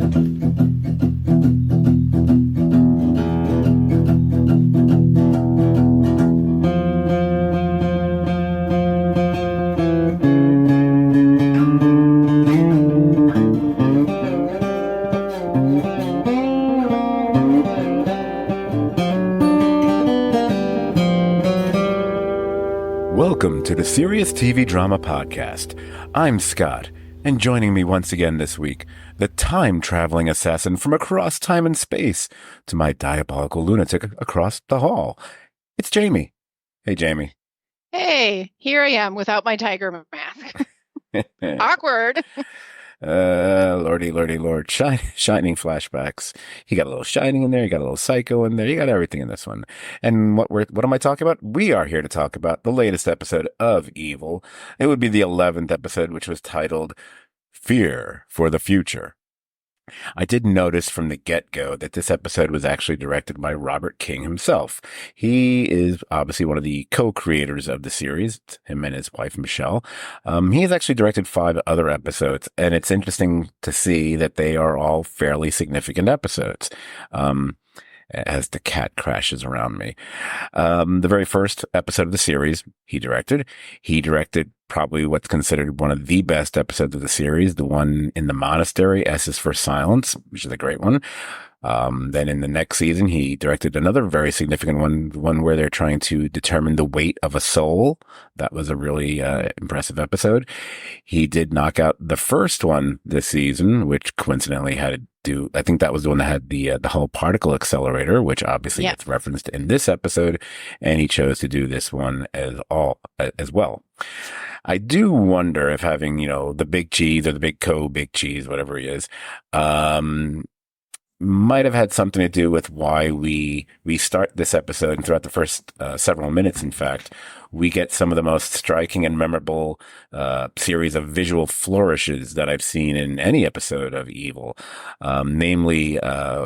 Welcome to the Serious TV Drama Podcast. I'm Scott, and joining me once again this week, the time-traveling assassin from across time and space to my diabolical lunatic across the hall. It's Jamie. Hey, Jamie. Hey, here I am without my tiger mask. Awkward. Lordy, Lord. Shining flashbacks. You got a little Shining in there. You got a little Psycho in there. You got everything in this one. And what am I talking about? We are here to talk about the latest episode of Evil. It would be the 11th episode, which was titled Fear for the Future. I did notice from the get-go that this episode was actually directed by Robert King himself. He is obviously one of the co-creators of the series, him and his wife, Michelle. He has actually directed 5 other episodes, and it's interesting to see that they are all fairly significant episodes. As the cat crashes around me. The very first episode of the series, he directed probably what's considered one of the best episodes of the series, the one in the monastery, S is for Silence, which is a great one. Then in the next season, he directed another very significant one where they're trying to determine the weight of a soul. That was a really impressive episode. He did knock out the first one this season, which coincidentally had to do, I think that was the one that had the whole particle accelerator, which obviously gets referenced in this episode, and he chose to do this one as well. I do wonder if having, the big cheese or the big cheese, whatever he is, might have had something to do with why we start this episode, and throughout the first several minutes, in fact, we get some of the most striking and memorable series of visual flourishes that I've seen in any episode of Evil. Namely,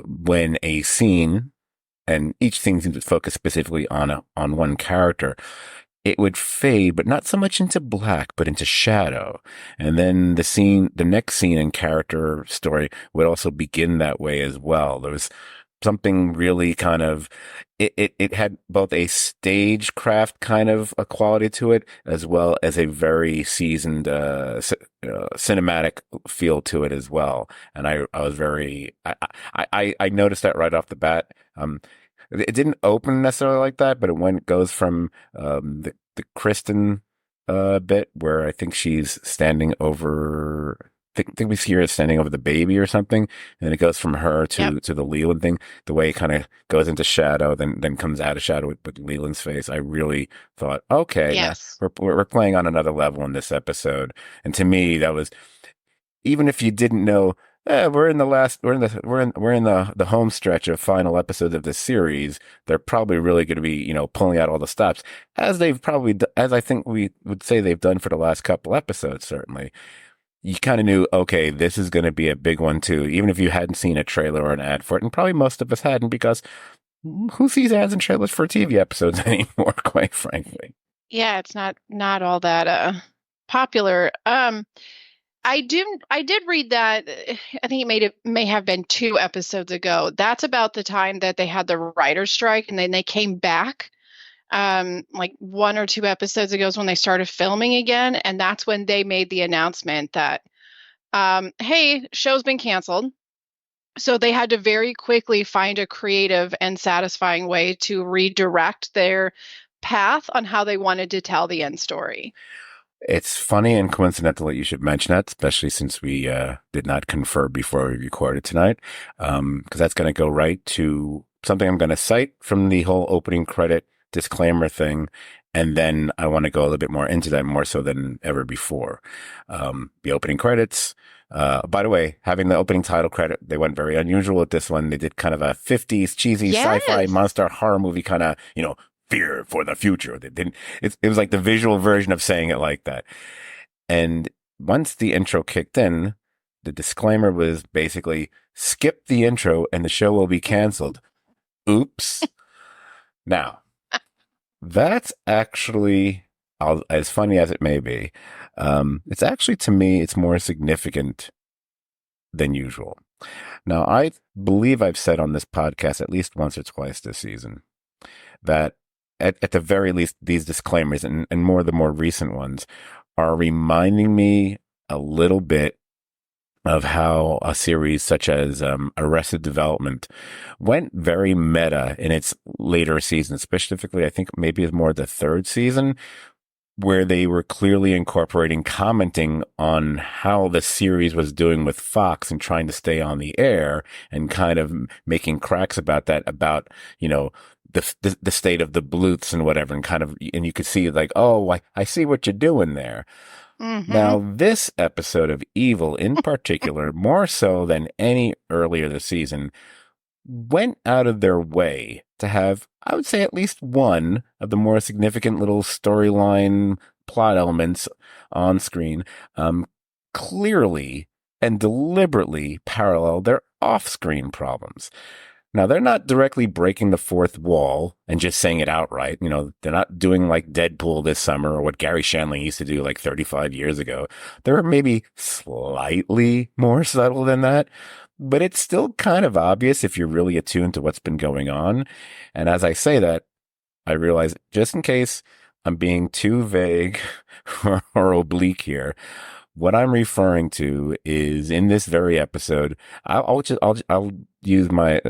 when a scene, and each scene seems to focus specifically on one character, it would fade, but not so much into black, but into shadow. And then the next scene and character story would also begin that way as well. There was something really kind of, it had both a stagecraft kind of a quality to it, as well as a very seasoned, cinematic feel to it as well. And I was very, I noticed that right off the bat. It didn't open necessarily like that, but it goes from the Kristen bit where I think she's standing over. I think we see her standing over the baby or something, and then it goes from her to the Leland thing. The way it kind of goes into shadow, then comes out of shadow with Leland's face. I really thought, okay, we're playing on another level in this episode. And to me, that was, even if you didn't know. We're in the home stretch of final episodes of this series. They're probably really going to be, pulling out all the stops, as I think we would say they've done for the last couple episodes. Certainly, you kind of knew, okay, this is going to be a big one too, even if you hadn't seen a trailer or an ad for it, and probably most of us hadn't, because who sees ads and trailers for TV episodes anymore? Quite frankly, yeah, it's not all that popular. I did read that. I think it may have been 2 episodes ago. That's about the time that they had the writer's strike, and then they came back. Like 1 or 2 episodes ago is when they started filming again, and that's when they made the announcement that, hey, show's been canceled. So they had to very quickly find a creative and satisfying way to redirect their path on how they wanted to tell the end story. It's funny and coincidental that you should mention that, especially since we did not confer before we recorded tonight, because that's going to go right to something I'm going to cite from the whole opening credit disclaimer thing, and then I want to go a little bit more into that, more so than ever before. The opening credits, by the way, having the opening title credit, they went very unusual with this one. They did kind of a 50s cheesy sci-fi monster horror movie kind of, fear for the future. They didn't. It was like the visual version of saying it like that. And once the intro kicked in, the disclaimer was basically, skip the intro and the show will be canceled. Oops. Now, that's actually, as funny as it may be, it's actually, to me, it's more significant than usual. Now, I believe I've said on this podcast at least once or twice this season that at the very least, these disclaimers and more the more recent ones are reminding me a little bit of how a series such as Arrested Development went very meta in its later seasons, specifically, I think maybe it's more the third season, where they were clearly incorporating commenting on how the series was doing with Fox and trying to stay on the air and kind of making cracks about that, about, you know, the state of the Bluths and whatever, and kind of, and you could see like, oh, I see what you're doing there. Mm-hmm. Now, this episode of Evil in particular, more so than any earlier this season, went out of their way to have, I would say, at least one of the more significant little storyline plot elements on screen, clearly and deliberately parallel their off-screen problems. Now, they're not directly breaking the fourth wall and just saying it outright. You know, they're not doing like Deadpool this summer or what Gary Shandling used to do like 35 years ago. They're maybe slightly more subtle than that, but it's still kind of obvious if you're really attuned to what's been going on. And as I say that, I realize just in case I'm being too vague or oblique here, what I'm referring to is in this very episode, I'll use my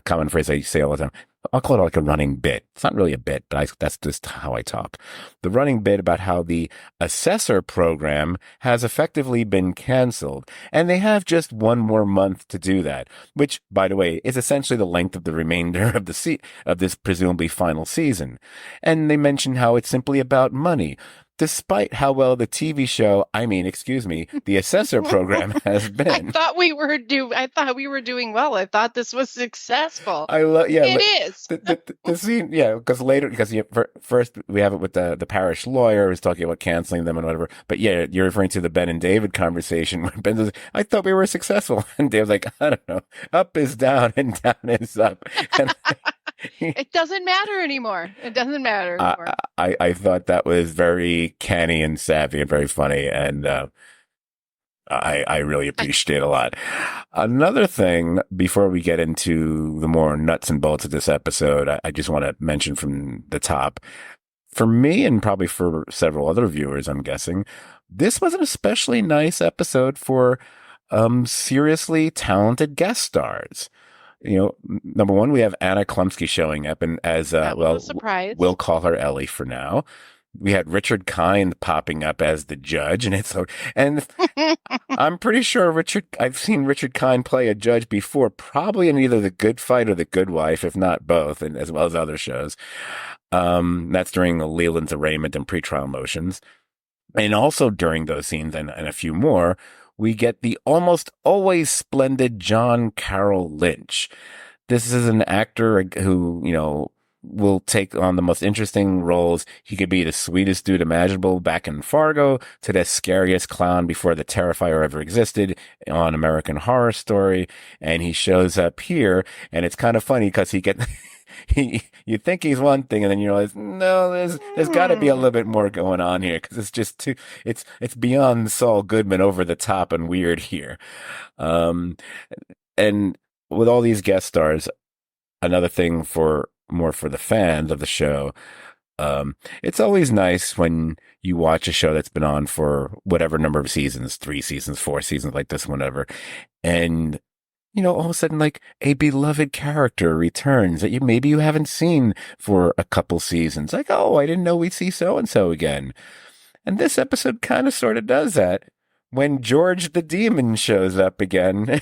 common phrase I say all the time. I'll call it like a running bit. It's not really a bit, but that's just how I talk. The running bit about how the assessor program has effectively been canceled, and they have just one more month to do that, which, by the way, is essentially the length of the remainder of of this presumably final season. And they mention how it's simply about money, despite how well the TV show, excuse me, the assessor program has been. I thought we were doing well. I thought this was successful. I love, yeah, It is. the scene, yeah, because first we have it with the parish lawyer who's talking about canceling them and whatever. But yeah, you're referring to the Ben and David conversation when Ben says, "I thought we were successful," and Dave's like, "I don't know, up is down and down is up." And It doesn't matter anymore. It doesn't matter anymore. I thought that was very canny and savvy and very funny, and I really appreciate it a lot. Another thing, before we get into the more nuts and bolts of this episode, I just want to mention from the top, for me and probably for several other viewers, I'm guessing, this was an especially nice episode for seriously talented guest stars. You know, number one, we have Anna Klumsky showing up, and as That was a surprise. we'll call her Ellie for now. We had Richard Kind popping up as the judge, and and I'm pretty sure I've seen Richard Kind play a judge before, probably in either The Good Fight or The Good Wife, if not both, and as well as other shows. That's during Leland's arraignment and pretrial motions. And also during those scenes and a few more, we get the almost always splendid John Carroll Lynch. This is an actor who, you know, will take on the most interesting roles. He could be the sweetest dude imaginable back in Fargo to the scariest clown before the Terrifier ever existed on American Horror Story. And he shows up here, and it's kind of funny because you think he's one thing, and then you realize, no, there's got to be a little bit more going on here, because it's just it's beyond Saul Goodman, over the top and weird here. And with all these guest stars, another thing for the fans of the show, it's always nice when you watch a show that's been on for whatever number of seasons, 3 seasons, 4 seasons, like this, whatever, and you know, all of a sudden, like, a beloved character returns that maybe you haven't seen for a couple seasons. Like, oh, I didn't know we'd see so-and-so again. And this episode kind of sort of does that when George the Demon shows up again,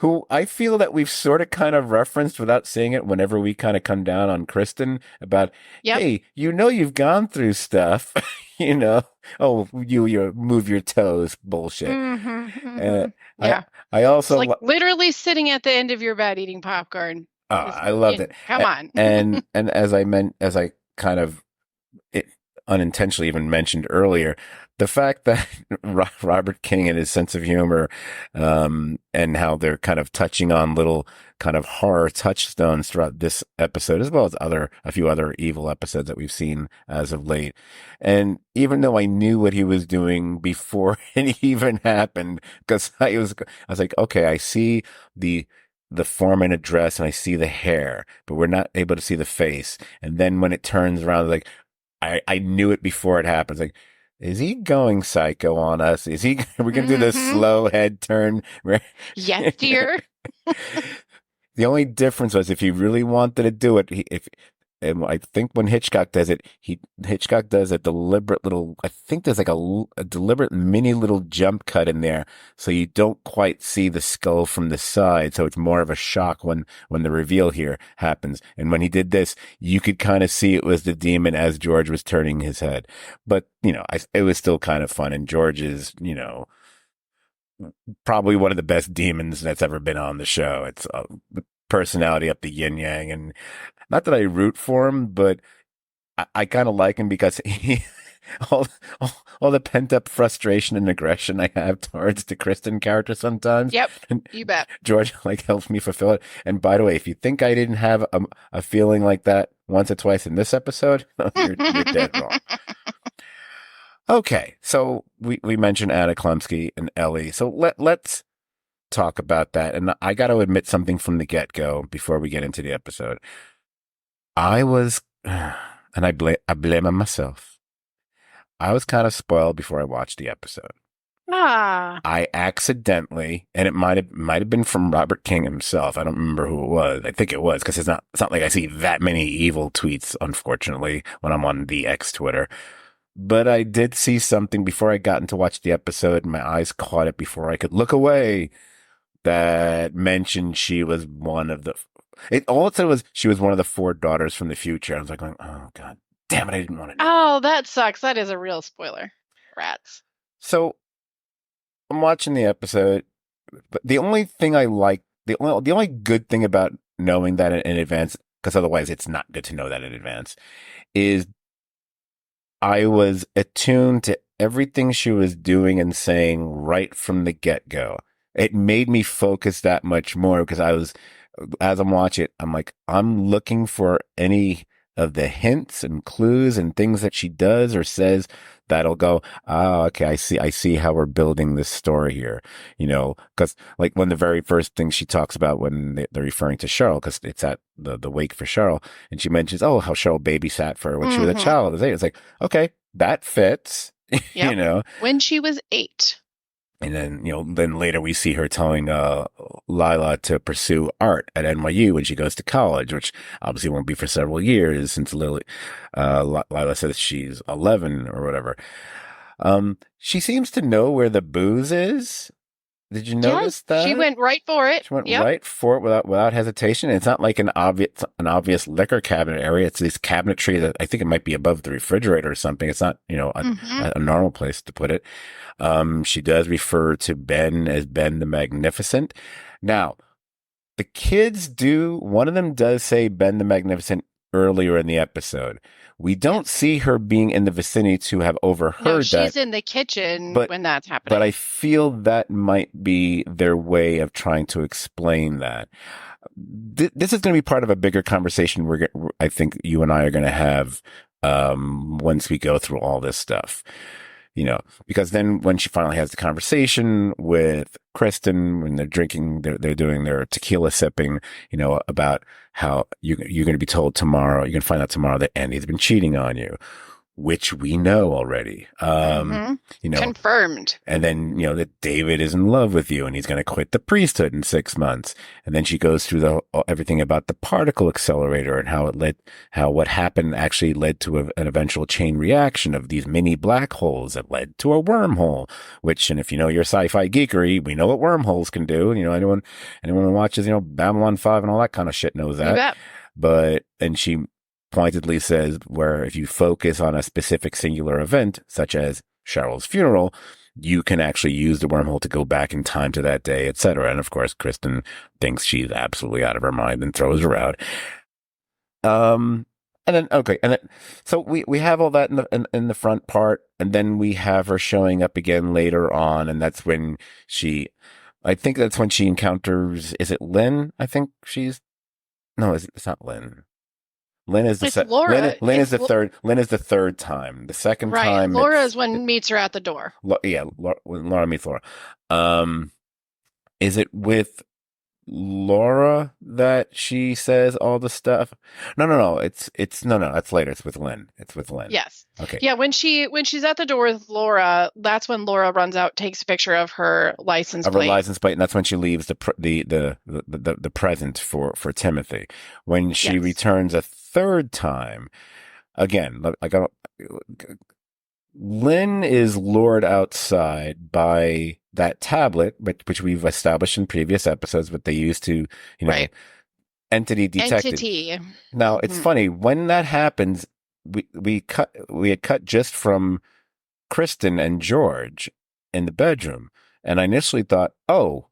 who I feel that we've sort of kind of referenced without saying it whenever we kind of come down on Kristen about, Yep. hey, you know, you've gone through stuff, you know, oh, you move your toes bullshit. Mm-hmm, Uh, yeah. I also It's like literally sitting at the end of your bed eating popcorn. I loved it. Come on. And as I kind of, unintentionally even mentioned earlier, the fact that Robert King and his sense of humor, and how they're kind of touching on little kind of horror touchstones throughout this episode, as well as a few other evil episodes that we've seen as of late. And even though I knew what he was doing before it even happened, because I was like, okay, I see the form and address and I see the hair, but we're not able to see the face. And then when it turns around, like, I knew it before it happens. Like, is he going psycho on us? Are we going to do this slow head turn? Yes, dear. The only difference was if he really wanted to do it, and I think when Hitchcock does it, Hitchcock does a deliberate little, I think there's like a deliberate mini little jump cut in there. So you don't quite see the skull from the side. So it's more of a shock when the reveal here happens. And when he did this, you could kind of see it was the demon as George was turning his head. But, it was still kind of fun. And George is, probably one of the best demons that's ever been on the show. It's the personality up the yin yang, and not that I root for him, but I kind of like him because all, all the pent up frustration and aggression I have towards the Kristen character sometimes. Yep, you bet. George helps me fulfill it. And by the way, if you think I didn't have a feeling like that once or twice in this episode, you're dead wrong. Okay, so we mentioned Anna Klumsky and Ellie. So let's talk about that. And I got to admit something from the get-go before we get into the episode. I was, and I blame on myself. I was kind of spoiled before I watched the episode. I accidentally, and it might have been from Robert King himself. I don't remember who it was. I think it was, because it's not like I see that many evil tweets, unfortunately, when I'm on the X Twitter. But I did see something before I got to watch the episode, and my eyes caught it before I could look away, that mentioned she was one of the, all it said was she was one of the 4 daughters from the future. I was like, oh, God damn it, I didn't want to know. Oh, that sucks. That is a real spoiler. Rats. So I'm watching the episode, but the only thing I like, the only good thing about knowing that in advance, because otherwise it's not good to know that in advance, is I was attuned to everything she was doing and saying right from the get-go. It made me focus that much more, because as I'm watching it, I'm like, I'm looking for any of the hints and clues and things that she does or says that'll go, oh, okay, I see how we're building this story here, because like when the very first thing she talks about when they're referring to Cheryl, because it's at the wake for Cheryl, and she mentions, oh, how Cheryl babysat for her when she was a child. It's like, okay, that fits, Yep. When she was 8. And then, then later we see her telling Lila to pursue art at NYU when she goes to college, which obviously won't be for several years, since Lila says she's 11 or whatever. She seems to know where the booze is. Did you notice that? She went right for it. She went right for it without hesitation. And it's not like an obvious liquor cabinet area. It's this cabinetry that I think it might be above the refrigerator or something. It's not, a normal place to put it. She does refer to Ben as Ben the Magnificent. Now, the kids one of them does say Ben the Magnificent earlier in the episode. We don't see her being in the vicinity to have overheard that. She's in the kitchen when that's happening. But I feel that might be their way of trying to explain that. This is going to be part of a bigger conversation I think you and I are going to have once we go through all this stuff. Because then when she finally has the conversation with Kristen, when they're drinking, they're doing their tequila sipping, about how you're going to be told tomorrow, you're going to find out tomorrow that Andy's been cheating on you, which we know already. Confirmed. And then, that David is in love with you and he's going to quit the priesthood in 6 months. And then she goes through everything about the particle accelerator and how what happened actually led to an eventual chain reaction of these mini black holes that led to a wormhole, which, and if you know your sci-fi geekery, we know what wormholes can do. Anyone who watches, Babylon 5 and all that kind of shit knows that. And she pointedly says where if you focus on a specific singular event, such as Cheryl's funeral, you can actually use the wormhole to go back in time to that day, etc. And of course, Kristen thinks she's absolutely out of her mind and throws her out. And then okay, and then so we have all that in the front part, and then we have her showing up again later on, and that's when she, I think that's when she encounters. Is it Lynn? I think she's no, it's not Lynn. Lynn is It's Laura. Lynn is the third. Lynn is the third time. The second Right. time, Laura is when meets her at the door. Yeah, when Laura meets Laura. Um, is it with Laura that she says all the stuff? No. It's no. That's later. It's with Lynn. It's with Lynn. Yes. Okay. Yeah, when she's at the door with Laura, that's when Laura runs out, takes a picture of her license Of her plate. license plate, and that's when she leaves the present for Timothy. When she Yes. returns a third time, again, I got Lynn is lured outside by that tablet, which we've established in previous episodes, but they used to, Right. entity detected. Entity. Now it's funny when that happens. We had cut just from Kristen and George in the bedroom, and I initially thought, oh,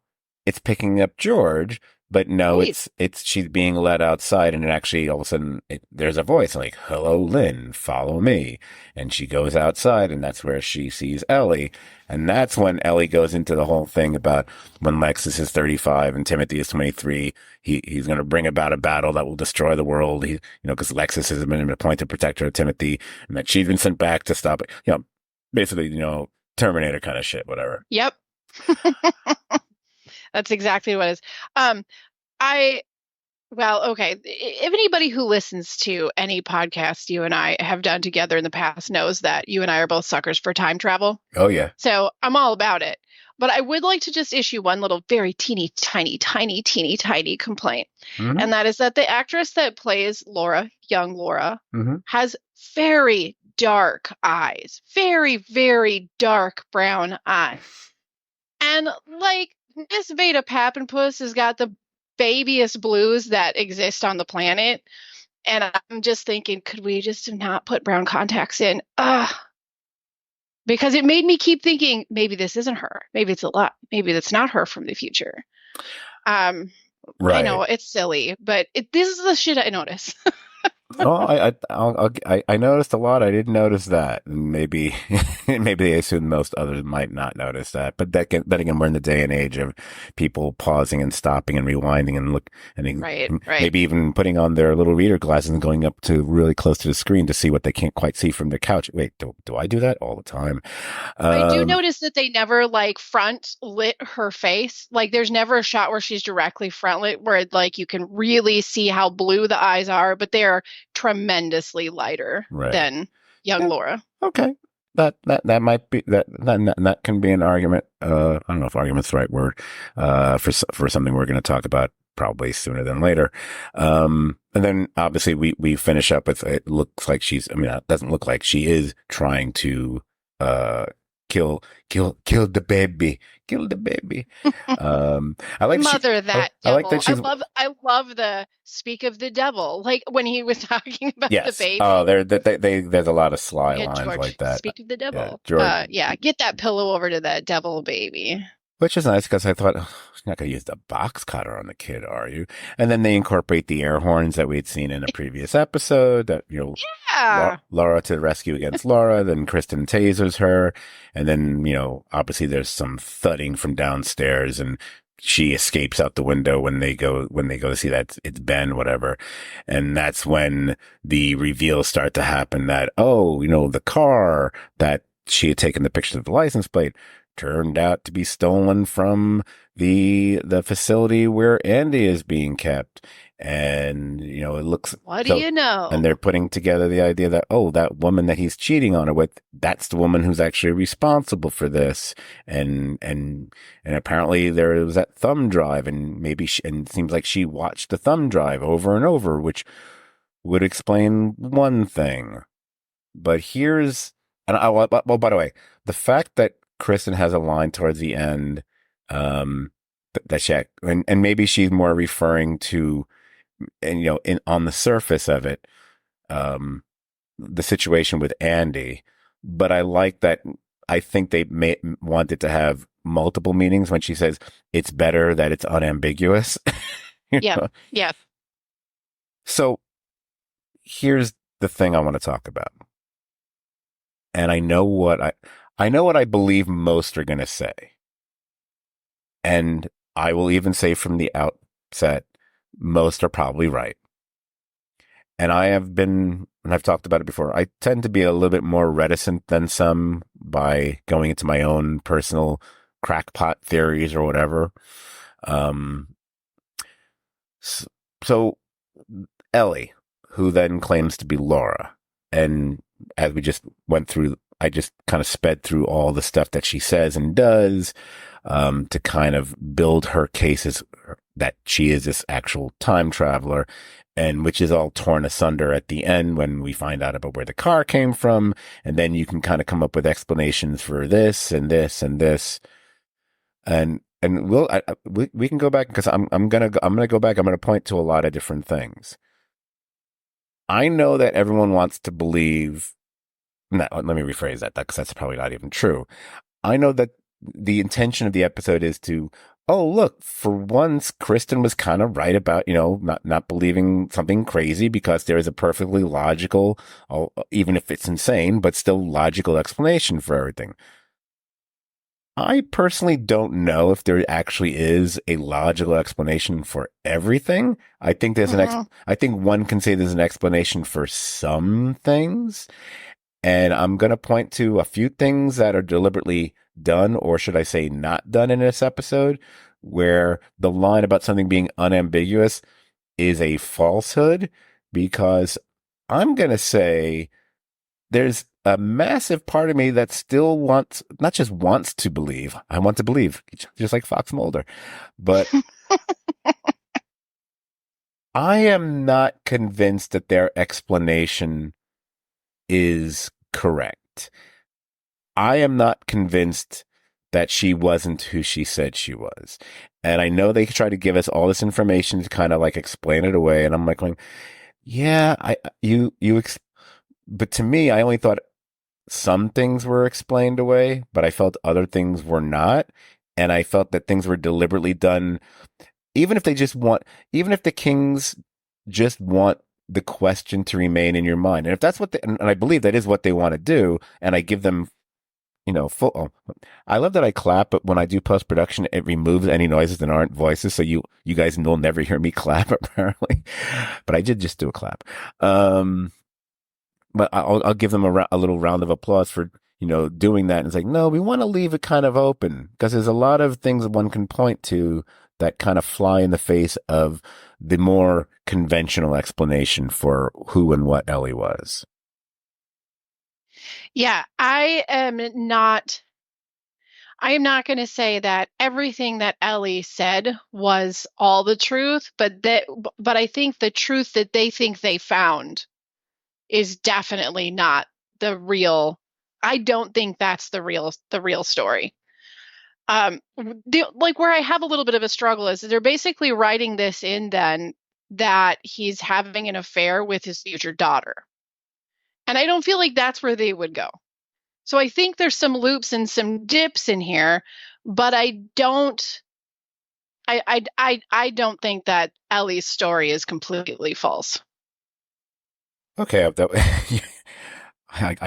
it's picking up George, but no, Right. it's she's being led outside, and it actually all of a sudden there's a voice like, "Hello, Lynn, follow me," and she goes outside, and that's where she sees Ellie, and that's when Ellie goes into the whole thing about when Lexus is 35 and Timothy is 23, he's going to bring about a battle that will destroy the world. Because Lexus has been appointed protector of Timothy, and that she's been sent back to stop it. Basically, Terminator kind of shit, whatever. Yep. That's exactly what it is. Um, okay. If anybody who listens to any podcast you and I have done together in the past knows that you and I are both suckers for time travel. Oh, yeah. So I'm all about it. But I would like to just issue one little very teeny tiny complaint. Mm-hmm. And that is that the actress that plays Laura, young Laura, Mm-hmm. has very dark eyes, very, very dark brown eyes. And like Miss Veda Pappenpuss has got the babyest blues that exist on the planet. And I'm just thinking, could we just not put brown contacts in? Because it made me keep thinking, maybe this isn't her. Maybe it's a lot. Maybe that's not her from the future. Right. I know it's silly, but this is the shit I notice. Oh, I noticed a lot. I didn't notice that. Maybe they assume most others might not notice that. But then again, we're in the day and age of people pausing and stopping and rewinding and Right. maybe even putting on their little reader glasses and going up to really close to the screen to see what they can't quite see from their couch. Wait, do I do that all the time? I do notice that they never front lit her face. Like there's never a shot where she's directly front lit where you can really see how blue the eyes are, but they're tremendously lighter than young Laura. Okay. That might be that can be an argument. I don't know if argument's the right word, for something we're going to talk about probably sooner than later. And then obviously we finish up with, it looks like it doesn't look like she is trying to, kill the baby. Kill the baby. I like Mother that I devil. like that she's. I love the speak of the devil. Like when he was talking about the baby. Oh, there's a lot of sly lines George, like that. speak of the devil. George. Get that pillow over to that devil baby. Which is nice because I thought, oh, she's not going to use the box cutter on the kid, are you? And then they incorporate the air horns that we'd seen in a previous episode. That Laura to the rescue against Laura. Then Kristen tasers her, and then obviously there's some thudding from downstairs, and she escapes out the window when they go to see that it's Ben, whatever. And that's when the reveals start to happen that the car that she had taken the picture of the license plate turned out to be stolen from the facility where Andy is being kept. And, it looks... What do you know? And they're putting together the idea that, that woman that he's cheating on her with, that's the woman who's actually responsible for this. And apparently there was that thumb drive, and and it seems like she watched the thumb drive over and over, which would explain one thing. But by the way, the fact that Kristen has a line towards the end, that she, and maybe she's more referring to, and on the surface of it, the situation with Andy. But I like that. I think they wanted to have multiple meanings when she says it's better that it's unambiguous. Yeah. So here's the thing I want to talk about. And I know what I believe most are going to say. And I will even say from the outset, most are probably right. And and I've talked about it before, I tend to be a little bit more reticent than some by going into my own personal crackpot theories or whatever. Um, so Ellie, who then claims to be Laura, and as we just went through, I just kind of sped through all the stuff that she says and does, to kind of build her cases that she is this actual time traveler, and which is all torn asunder at the end when we find out about where the car came from. And then you can kind of come up with explanations for this and this and this. And we can go back because I'm gonna go back. I'm gonna point to a lot of different things. I know that everyone wants to believe. No, let me rephrase that because that's probably not even true. I know that the intention of the episode is to, oh, look, for once, Kristen was kind of right about, not believing something crazy because there is a perfectly logical, even if it's insane, but still logical explanation for everything. I personally don't know if there actually is a logical explanation for everything. I think I think one can say there's an explanation for some things. And I'm going to point to a few things that are deliberately done, or should I say not done in this episode, where the line about something being unambiguous is a falsehood, because I'm going to say there's a massive part of me that still not just wants to believe, I want to believe, just like Fox Mulder, but I am not convinced that their explanation is correct. I am not convinced that she wasn't who she said she was. And I know they try to give us all this information to kind of like explain it away. And I'm like going, yeah, but to me, I only thought some things were explained away, but I felt other things were not. And I felt that things were deliberately done, even if even if the Kings just want the question to remain in your mind. And if that's and I believe that is what they want to do, and I give them, full. Oh, I love that I clap, but when I do post production, it removes any noises that aren't voices. So you guys will never hear me clap, apparently. But I did just do a clap. But I'll give them a little round of applause for, doing that. And it's like, no, we want to leave it kind of open because there's a lot of things one can point to that kind of fly in the face of the more conventional explanation for who and what Ellie was. Yeah, I am not going to say that everything that Ellie said was all the truth, but I think the truth that they think they found is definitely not the real. I don't think that's the real story. Where I have a little bit of a struggle is they're basically writing this in then that he's having an affair with his future daughter. And I don't feel like that's where they would go. So I think there's some loops and some dips in here, but I don't think that Ellie's story is completely false. Okay, I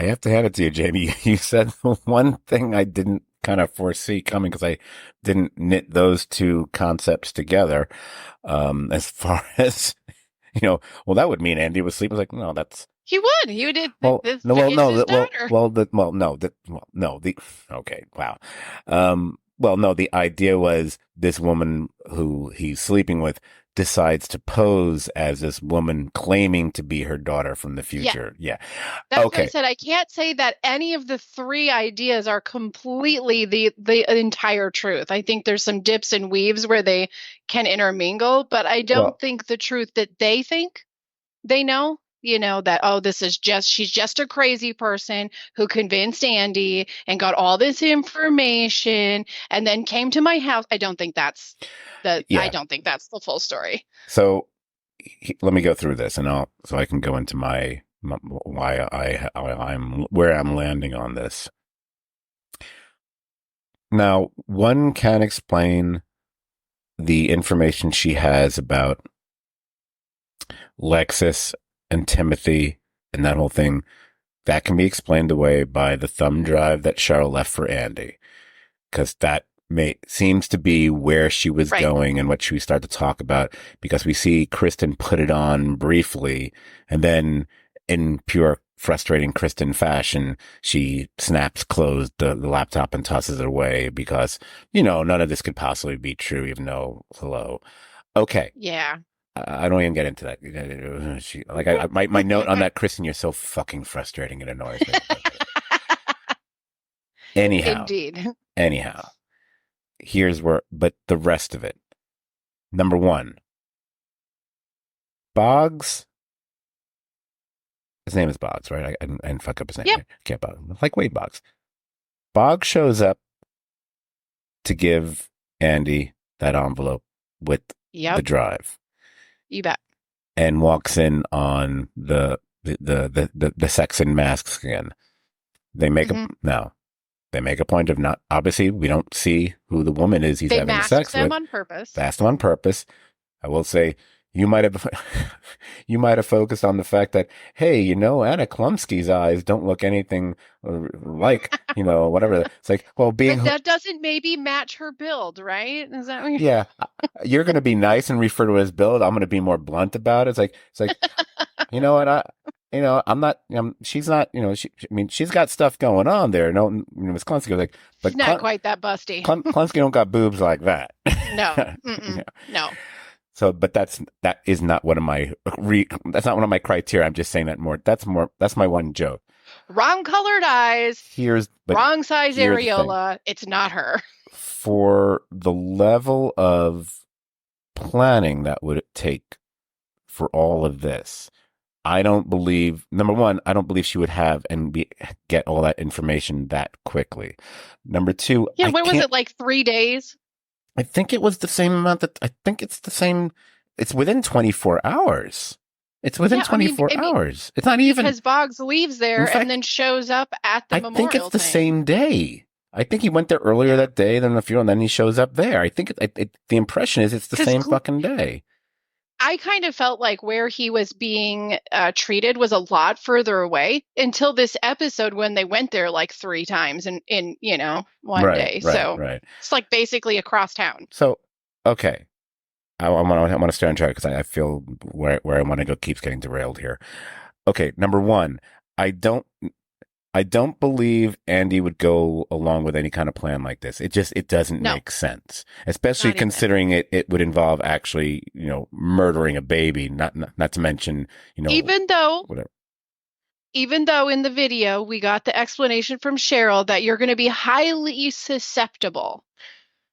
have to hand it to you, Jamie. You said one thing I didn't kind of foresee coming because I didn't knit those two concepts together. As far as, well, that would mean Andy was sleeping. I was like, no, that's. He would. He did. Well, no, okay, wow. Well, no, the idea was this woman who he's sleeping with decides to pose as this woman claiming to be her daughter from the future. Yeah. That's okay. What I said. I can't say that any of the three ideas are completely the entire truth. I think there's some dips and weaves where they can intermingle, but I don't think the truth that they think they know, that, oh, she's just a crazy person who convinced Andy and got all this information and then came to my house. I don't think that's I don't think that's the full story. So let me go through this so I can go into my why I'm where I'm landing on this. Now, one can explain the information she has about Lexus and Timothy And that whole thing, that can be explained away by the thumb drive that Cheryl left for Andy. Because that seems to be where she was Right. going and what she started to talk about. Because we see Kristen put it on briefly, and then in pure frustrating Kristen fashion, she snaps closed the laptop and tosses it away because, none of this could possibly be true, even though, hello. Okay. Yeah. I don't even get into that. My note on that, Kristen, you're so fucking frustrating. It annoys me. Anyhow, Indeed. anyhow, but the rest of it. Number one, Boggs. His name is Boggs, right? I didn't fuck up his name. Yep. Right? Can't Boggs. Like Wade Boggs. Boggs shows up to give Andy that envelope with the drive. You bet. And walks in on the sex and masks again. They make They make a point of not, obviously, we don't see who the woman is he's having sex with. They masked them on purpose. Masked them on purpose. I will say, you might have focused on the fact that, hey, Anna Klumsky's eyes don't look anything like, whatever. It's like, well, but that doesn't maybe match her build, right? Is that what yeah. You're going to be nice and refer to it as build. I'm going to be more blunt about it. It's like, you know what? I'm not, she's not, she's got stuff going on there. No, Miss Klumsky was like, but she's not quite that busty. Klumsky don't got boobs like that. No. No. So, but that is not one of my, that's not one of my criteria. I'm just saying that's my one joke. Wrong colored eyes. Wrong size areola. It's not her. For the level of planning that would take for all of this, I don't believe, number one, I don't believe she would have get all that information that quickly. Number two, yeah, what was it, like 3 days? I think it was the same amount it's within 24 hours. It's within 24 hours. It's not even. Because Boggs leaves there and then shows up at the memorial. I think it's the same day. I think he went there earlier that day than the funeral, and then he shows up there. I think the impression is it's the same fucking day. I kind of felt like where he was being treated was a lot further away until this episode when they went there like 3 times in one day. So it's like basically across town. So, okay. I want to stay on track because I feel where I want to go keeps getting derailed here. Okay, number one, I don't believe Andy would go along with any kind of plan like this. It doesn't make sense, especially considering it would involve actually, murdering a baby, not to mention, even though in the video we got the explanation from Cheryl that you're going to be highly susceptible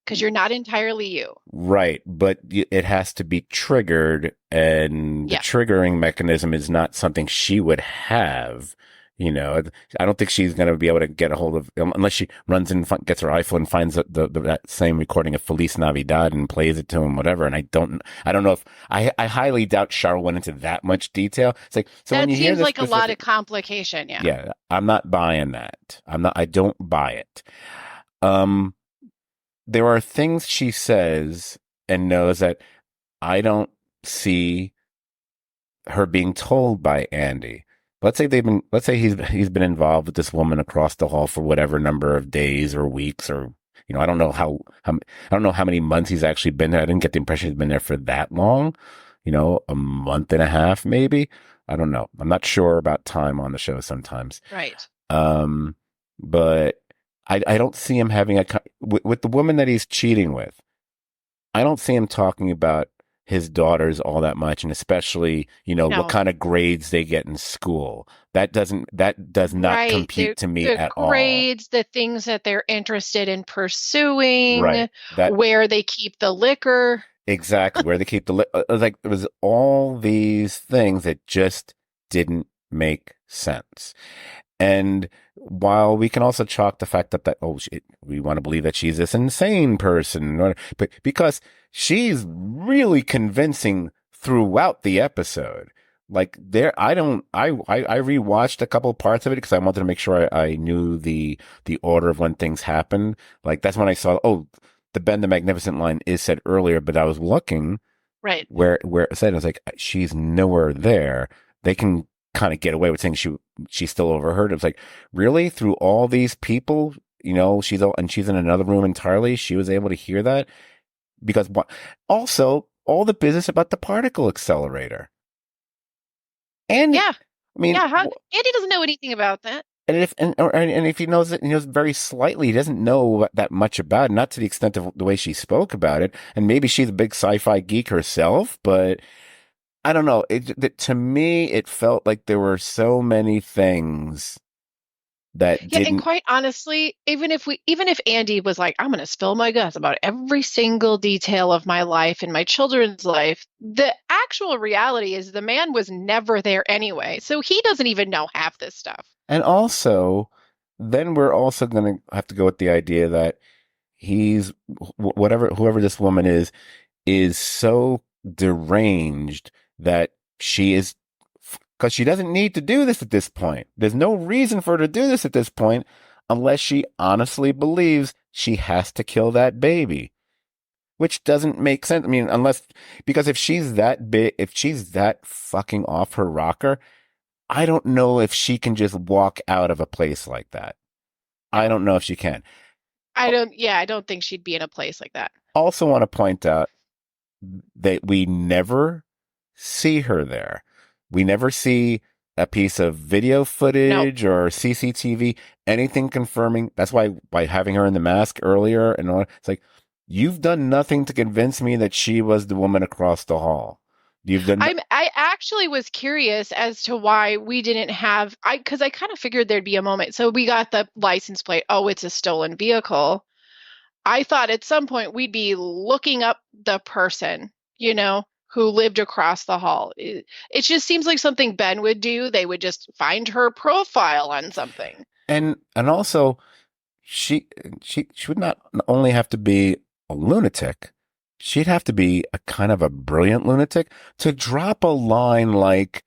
because you're not entirely you. Right, but it has to be triggered, and the triggering mechanism is not something she would have. I don't think she's going to be able to get a hold of, unless she runs in, gets her iPhone and finds that same recording of Feliz Navidad and plays it to him, whatever. And I don't know if I highly doubt Cheryl went into that much detail. It's like, so that when you hear seems like a lot of complication. Yeah. Yeah. I'm not buying that. I don't buy it. There are things she says and knows that I don't see her being told by Andy. Let's say he's been involved with this woman across the hall for whatever number of days or weeks, or I don't know how many months he's actually been there. I didn't get the impression he's been there for that long. A month and a half maybe. I don't know. I'm not sure about time on the show sometimes. Right. But I don't see him having with the woman that he's cheating with. I don't see him talking about his daughters all that much, and especially, what kind of grades they get in school. That does not compute to me at all. The grades, the things that they're interested in pursuing, where they keep the liquor. Exactly, where they keep the liquor. Like, there was all these things that just didn't make sense. And while we can also chalk the fact up that, we want to believe that she's this insane person, but because she's really convincing throughout the episode. Like I rewatched a couple parts of it because I wanted to make sure I knew the order of when things happened. Like that's when I saw, the Ben the Magnificent line is said earlier, but I was looking right where it said, I was like, she's nowhere there. They can kind of get away with saying she still overheard. It was like, really, through all these people, she's in another room entirely. She was able to hear that because what? Also, all the business about the particle accelerator, and Yeah. I mean, Yeah. Andy doesn't know anything about that. and if he knows it, he knows very slightly. He doesn't know that much about it, not to the extent of the way she spoke about it. And maybe she's a big sci-fi geek herself, but I don't know. To me, it felt like there were so many things that Yeah, and didn't. quite honestly, even if Andy was like, I'm gonna spill my guts about every single detail of my life and my children's life, the actual reality is the man was never there anyway. So he doesn't even know half this stuff. And also, then we're also going to have to go with the idea that he's whoever this woman is so deranged that she is, because she doesn't need to do this at this point. There's no reason for her to do this at this point unless she honestly believes she has to kill that baby, which doesn't make sense. I mean, because if she's that big, if she's that fucking off her rocker, I don't know if she can just walk out of a place like that. I don't know if she can. I don't think she'd be in a place like that. Also want to point out that we never see her there. We never see a piece of video No, footage or CCTV, anything confirming. That's why by having her in the mask earlier and all, it's like, you've done nothing to convince me that she was the woman across the hall. You've done. I actually was curious as to why we didn't have because I kind of figured there'd be a moment. So we got the license plate. Oh, it's a stolen vehicle. I thought at some point we'd be looking up the person, who lived across the hall. It just seems like something Ben would do. They would just find her profile on something. And also, she would not only have to be a lunatic, she'd have to be a kind of a brilliant lunatic to drop a line like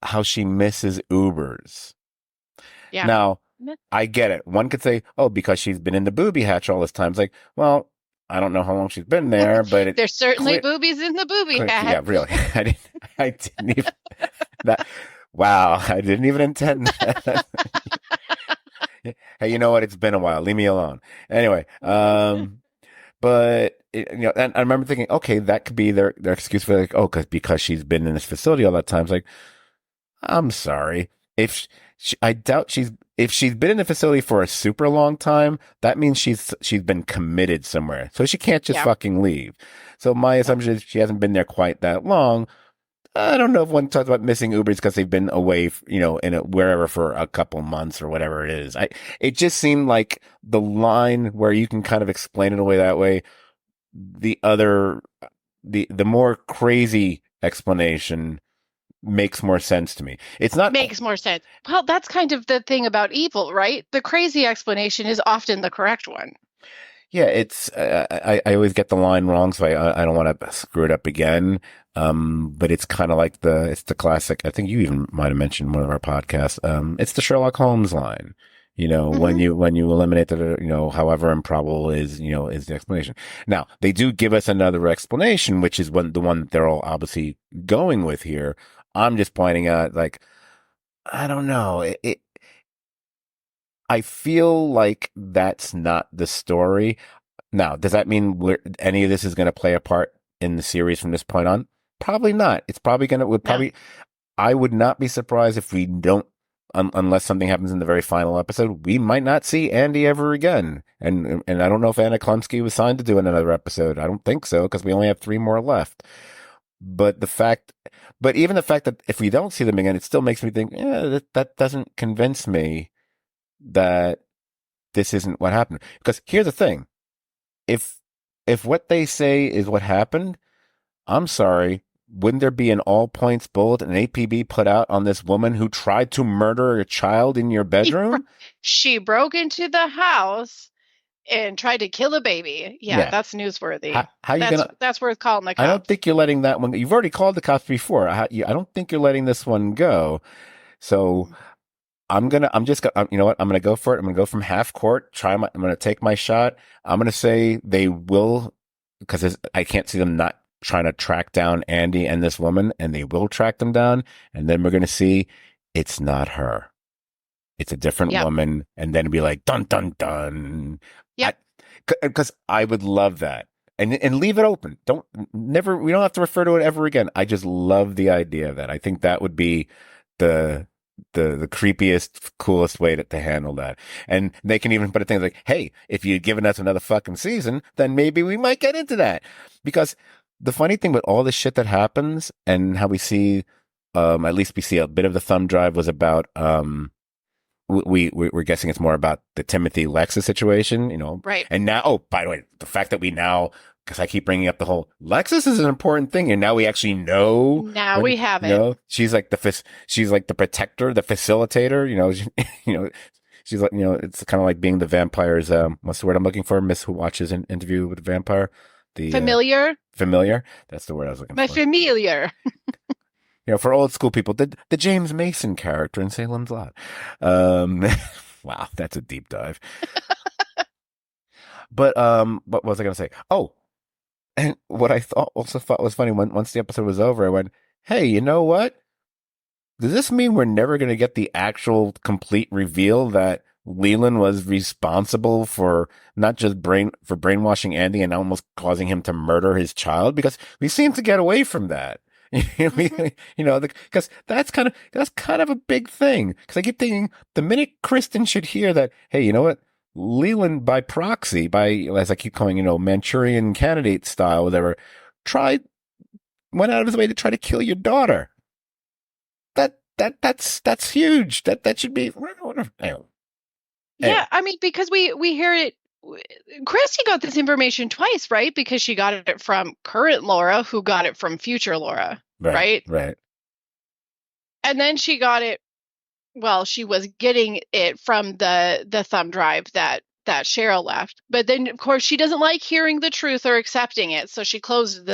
how she misses Ubers. Yeah. Now, I get it. One could say, oh, because she's been in the booby hatch all this time. It's like, well, I don't know how long she's been there, but There's certainly boobies in the booby hatch. Yeah, really. I didn't even that. Wow, I didn't even intend that. Hey, you know what? It's been a while. Leave me alone. Anyway, but and I remember thinking, okay, that could be their excuse for like, oh, because she's been in this facility all that time. It's like, I'm sorry. I doubt if she's been in the facility for a super long time, that means she's been committed somewhere. So she can't just fucking leave. So my assumption is she hasn't been there quite that long. I don't know if one talks about missing Ubers because they've been away, wherever for a couple months or whatever it is. It just seemed like the line where you can kind of explain it away that way. The more crazy explanation makes more sense to me. It's not makes more sense. Well, that's kind of the thing about evil, right? The crazy explanation is often the correct one. Yeah, it's I always get the line wrong, so I don't want to screw it up again. But it's kind of like it's the classic. I think you even might have mentioned in one of our podcasts. It's the Sherlock Holmes line. When you eliminate the however improbable is the explanation. Now they do give us another explanation, which is the one that they're all obviously going with here. I'm just pointing out, like, I don't know. I feel like that's not the story. Now, does that mean any of this is going to play a part in the series from this point on? Probably not. It's probably going to, I would not be surprised if we don't, unless something happens in the very final episode, we might not see Andy ever again. And I don't know if Anna Klumsky was signed to do another episode. I don't think so, because we only have 3 more left. But even the fact that if we don't see them again, it still makes me think, that doesn't convince me that this isn't what happened. Because here's the thing. If what they say is what happened, I'm sorry, wouldn't there be an all points bullet, an APB put out on this woman who tried to murder a child in your bedroom? She broke into the house and tried to kill a baby. Yeah. That's newsworthy. That's worth calling the cops. I don't think you're letting that one go. You've already called the cops before. I don't think you're letting this one go. So I'm just gonna, you know what? I'm gonna go for it. I'm gonna go from half court. I'm gonna take my shot. I'm gonna say they will, because I can't see them not trying to track down Andy and this woman, and they will track them down. And then we're going to see it's not her. It's a different Yep. woman. And then be like, dun, dun, dun. Yep. Because I would love that. And leave it open. We don't have to refer to it ever again. I just love the idea of that. I think that would be the the creepiest, coolest way to handle that. And they can even put a thing like, hey, if you'd given us another fucking season, then maybe we might get into that. Because the funny thing with all this shit that happens and how we see, at least we see a bit of the thumb drive was about, we're guessing it's more about the Timothy Lexus situation, you know. Right. And now, oh, by the way, the fact that we now, because I keep bringing up the whole Lexus is an important thing, and now we actually know. Now we have it. You know, she's like the protector, the facilitator. You know, you know, she's like, you know, it's kind of like being the vampire's. What's the word I'm looking for? Miss Who Watches an Interview with a Vampire. The familiar. Familiar. That's the word I was looking My for. familiar. You know, for old school people, the James Mason character in Salem's Lot. Wow, that's a deep dive. But what was I going to say? Oh, and what I also thought was funny once the episode was over, I went, "Hey, you know what? Does this mean we're never going to get the actual complete reveal that Leland was responsible for not just brainwashing Andy and almost causing him to murder his child? Because we seem to get away from that." You know, because that's kind of a big thing. Because I keep thinking the minute Kristen should hear that, hey, you know what, Leland by proxy, as I keep calling, you know, Manchurian Candidate style, whatever, went out of his way to try to kill your daughter. That's huge. That should be. Anyway. Yeah, I mean, because we hear it. Christy got this information twice, right? Because she got it from current Laura, who got it from future Laura, right? Right. And then she got it. Well, she was getting it from the thumb drive that Cheryl left, but then of course she doesn't like hearing the truth or accepting it, so she closed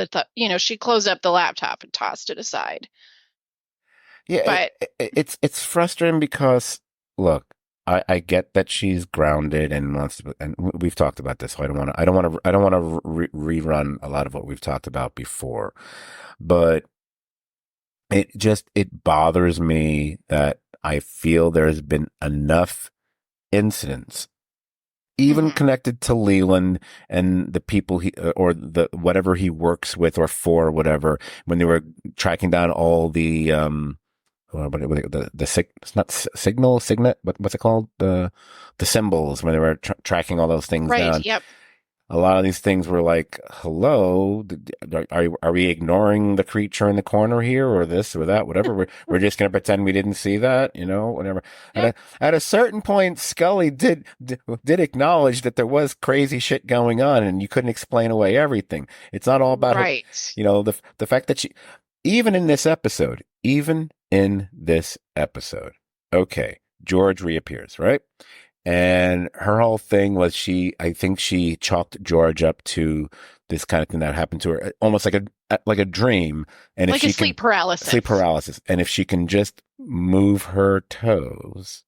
she closed up the laptop and tossed it aside. Yeah, but it's frustrating because look. I get that she's grounded and wants to, and we've talked about this. So I don't want to rerun a lot of what we've talked about before, but it bothers me that I feel there's been enough incidents, even connected to Leland and the people or the whatever he works with or for, whatever, when they were tracking down all the it's not signal, signet, what's it called? The symbols, when they were tracking all those things down. Right. Yep. A lot of these things were like, hello, are we ignoring the creature in the corner here, or this or that, whatever? We're just going to pretend we didn't see that, you know, whatever. Yep. At a certain point, Scully did acknowledge that there was crazy shit going on, and you couldn't explain away everything. It's not all about right. her, you know, the fact that even in this episode, okay, George reappears, right? And her whole thing was I think she chalked George up to this kind of thing that happened to her, almost like a dream. And like if she sleep paralysis. Sleep paralysis. And if she can just move her toes,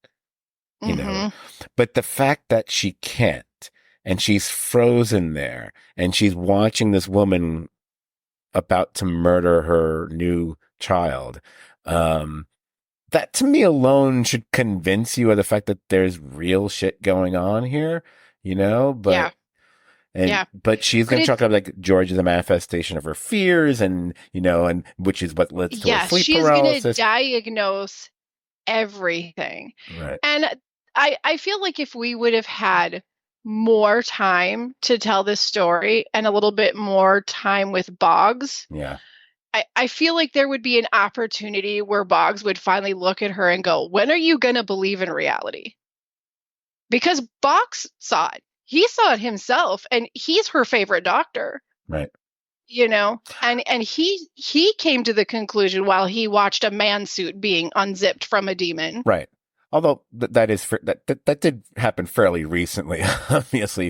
you know, but the fact that she can't, and she's frozen there, and she's watching this woman about to murder her new child, that to me alone should convince you of the fact that there's real shit going on here, you know? But but she's going to chalk up like George is a manifestation of her fears, and you know, and which is what leads to her sleep paralysis. She's going to diagnose everything, right? And I feel like if we would have had more time to tell this story and a little bit more time with Boggs, I feel like there would be an opportunity where Boggs would finally look at her and go, when are you going to believe in reality? Because Boggs saw it. He saw it himself, and he's her favorite doctor. Right. You know, and he came to the conclusion while he watched a man suit being unzipped from a demon. Right. Although that did happen fairly recently, obviously.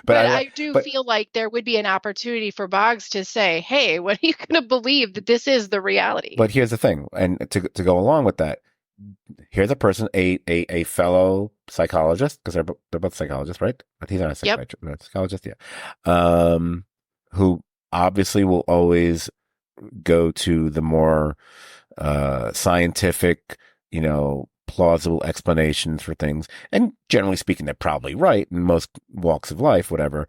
But I feel like there would be an opportunity for Boggs to say, "Hey, when are you going to believe that this is the reality?" But here's the thing, and to go along with that, here's a person, a fellow psychologist, because they're both psychologists, right? But he's not a psychiatrist, psychologist, who obviously will always go to the more scientific, plausible explanations for things. And generally speaking, they're probably right in most walks of life, whatever.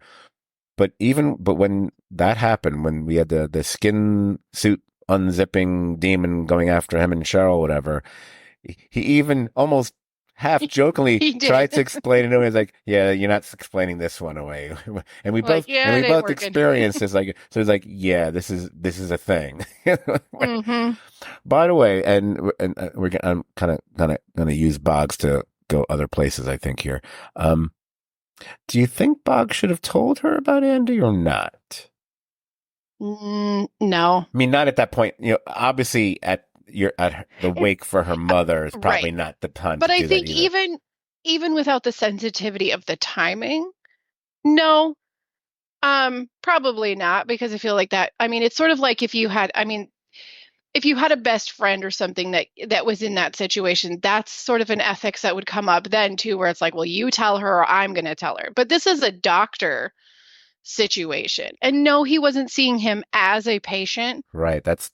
But when that happened, when we had the skin suit unzipping demon going after him and Cheryl, whatever, he even almost half jokingly He did. tried to explain it to him. He's like, "Yeah, you're not explaining this one away." And we Like, both yeah, it ain't working. experienced this. Like, so it's like, "Yeah, this is a thing." Hmm. By the way, I'm kind of gonna use Boggs to go other places. I think here. Do you think Boggs should have told her about Andy or not? No. I mean, not at that point. Obviously you're at the wake for her mother is probably Right. not the time But to I do that think either. even without the sensitivity of the timing, no, probably not, because I feel like that. I mean, it's sort of like if you had a best friend or something that was in that situation, that's sort of an ethics that would come up then too, where it's like, well, you tell her or I'm going to tell her. But this is a doctor situation. And no, he wasn't seeing him as a patient. Right. That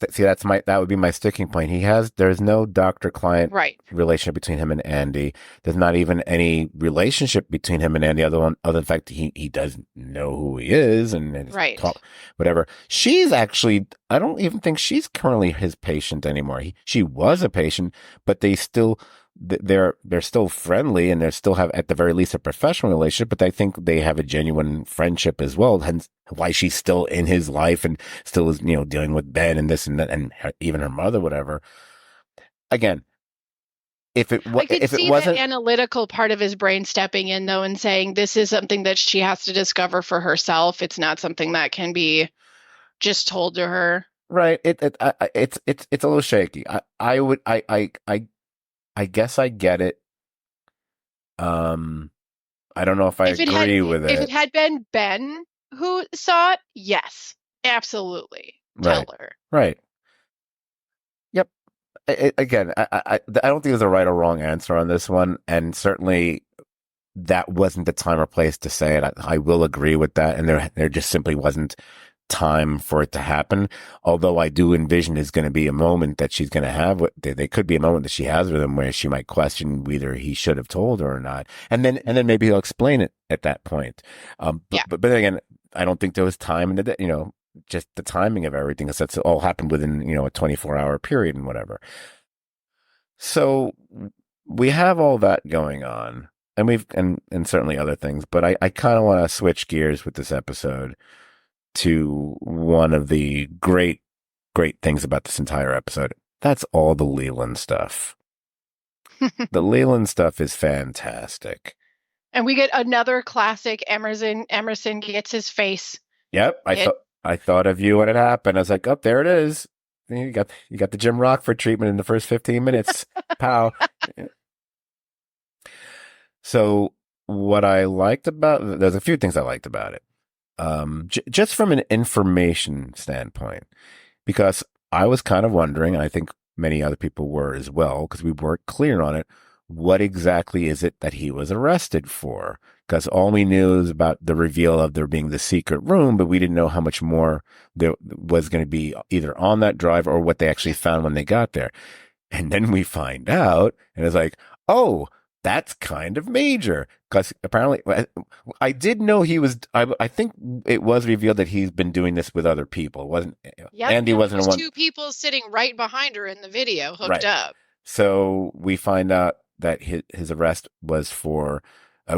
would be my sticking point. There's no doctor client Right. relationship between him and Andy. There's not even any relationship between him and Andy other than the fact that he doesn't know who he is and Right. talk, whatever. She's actually, I don't even think she's currently his patient anymore. She was a patient, but they're still friendly and they still have at the very least a professional relationship, but I think they have a genuine friendship as well. Hence why she's still in his life and still is, dealing with Ben and this and that and even her mother, whatever. Again, I could if it see that wasn't analytical part of his brain stepping in though and saying this is something that she has to discover for herself. It's not something that can be just told to her. right, it's a little shaky. I guess I get it. Um, I don't know if I If it had agree with if it it. had been Ben who saw it, yes, absolutely. Tell Right, her. right. Yep. Again, I don't think there's a right or wrong answer on this one, and certainly that wasn't the time or place to say it. I will agree with that, and there just simply wasn't time for it to happen. Although I do envision there's going to be a moment that she's going to have. There could be a moment that she has with him where she might question whether he should have told her or not, and then maybe he'll explain it at that point. Yeah. But again, I don't think there was time, and just the timing of everything, because that's all happened within a 24-hour period and whatever. So we have all that going on, and and certainly other things, but I kind of want to switch gears with this episode to one of the great things about this entire episode. That's all the Leland stuff. The Leland stuff is fantastic. And we get another classic Emerson gets his face Yep, hit. I thought of you when it happened. I was like, "Oh, there it is. You got the Jim Rockford treatment in the first 15 minutes." Pow. So what I liked about there's a few things I liked about it. Just from an information standpoint, because I was kind of wondering, and I think many other people were as well, because we weren't clear on it. What exactly is it that he was arrested for? Because all we knew is about the reveal of there being the secret room, but we didn't know how much more there was going to be either on that drive or what they actually found when they got there. And then we find out, and it's like, oh, that's kind of major. Because apparently, I did know he was. I think it was revealed that he's been doing this with other people. It wasn't Yep. Andy wasn't There's the one, two people sitting right behind her in the video hooked right? up. So we find out that his arrest was for.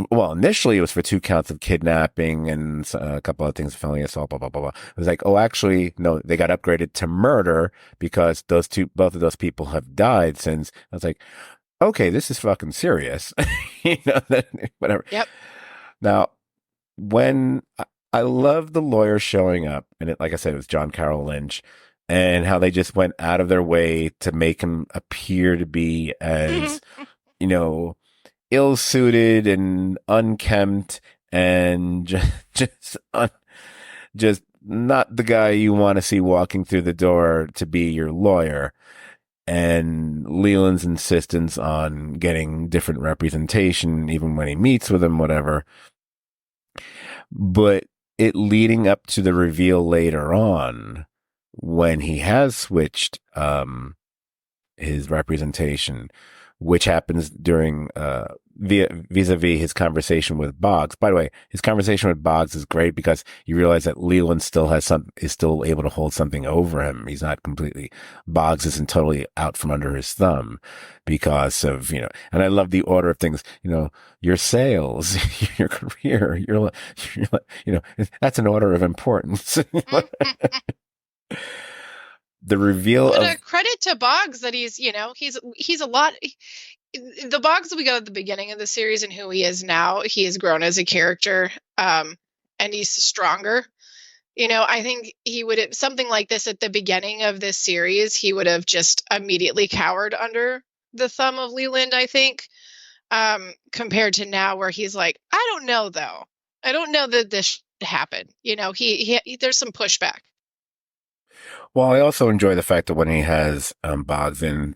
Well, initially it was for 2 counts of kidnapping and a couple of things, felony assault, blah blah blah blah. It was like, oh, actually, no, they got upgraded to murder because both of those people have died since. I was like, okay, this is fucking serious. Whatever. Yep. Now, when I love the lawyer showing up, and like I said, it was John Carroll Lynch, and how they just went out of their way to make him appear to be as, you know, ill-suited and unkempt and just not the guy you want to see walking through the door to be your lawyer. And Leland's insistence on getting different representation, even when he meets with him, whatever. But it leading up to the reveal later on when he has switched his representation, which happens during vis-a-vis his conversation with Boggs. By the way, his conversation with Boggs is great because you realize that Leland is still able to hold something over him. He's not completely, Boggs isn't totally out from under his thumb because of, and I love the order of things, your sales, your career, that's an order of importance. The reveal But of a credit to Boggs that he's a lot. The Boggs that we got at the beginning of the series and who he is now, he has grown as a character, and he's stronger. I think he would have something like this at the beginning of this series. He would have just immediately cowered under the thumb of Leland, I think, compared to now where he's like, I don't know though. I don't know that this should happen. He there's some pushback. Well, I also enjoy the fact that when he has Boggs in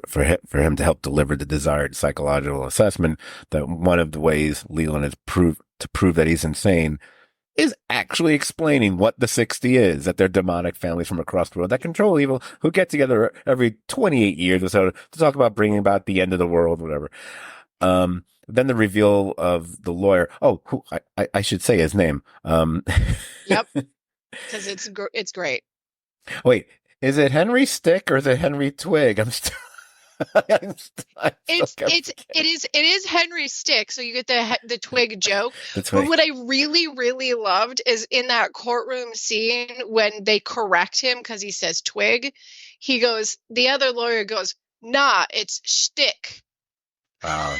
for him to help deliver the desired psychological assessment, that one of the ways Leland has to prove that he's insane is actually explaining what the 60 is, that they're demonic families from across the world that control evil, who get together every 28 years or so to talk about bringing about the end of the world, whatever. Then the reveal of the lawyer. Oh, who I should say his name. Yep. Because it's great. Wait, is it Henry Stick or is it Henry Twig? It is Henry Stick, so you get the Twig joke. But what I really, really loved is in that courtroom scene when they correct him because he says Twig, the other lawyer goes, nah, it's Stick. Wow.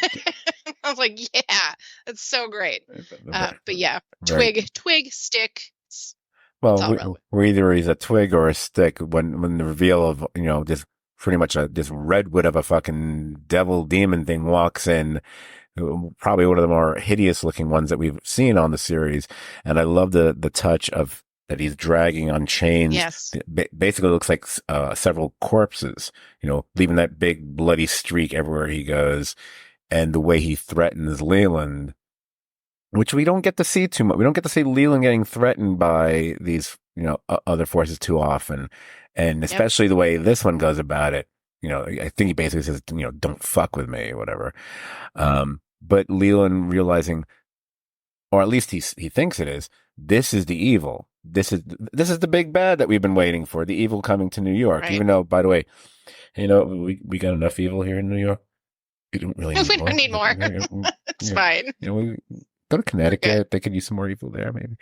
I was like, yeah, that's so great. But yeah, Twig, Stick. Well, either he's a twig or a stick when the reveal of, this pretty much this redwood of a fucking devil demon thing walks in, probably one of the more hideous looking ones that we've seen on the series. And I love the touch of that he's dragging on chains. Yes. Basically looks like several corpses, leaving that big bloody streak everywhere he goes. And the way he threatens Leland, which we don't get to see too much. We don't get to see Leland getting threatened by these, other forces too often. And especially the way this one goes about it. I think he basically says, don't fuck with me or whatever. But Leland realizing, or at least he thinks it is, this is the evil. This is the big bad that we've been waiting for, the evil coming to New York. Right. Even though, by the way, we got enough evil here in New York. We don't really need more. We don't need more. It's fine. Go to Connecticut. Okay. They could use some more evil there, maybe.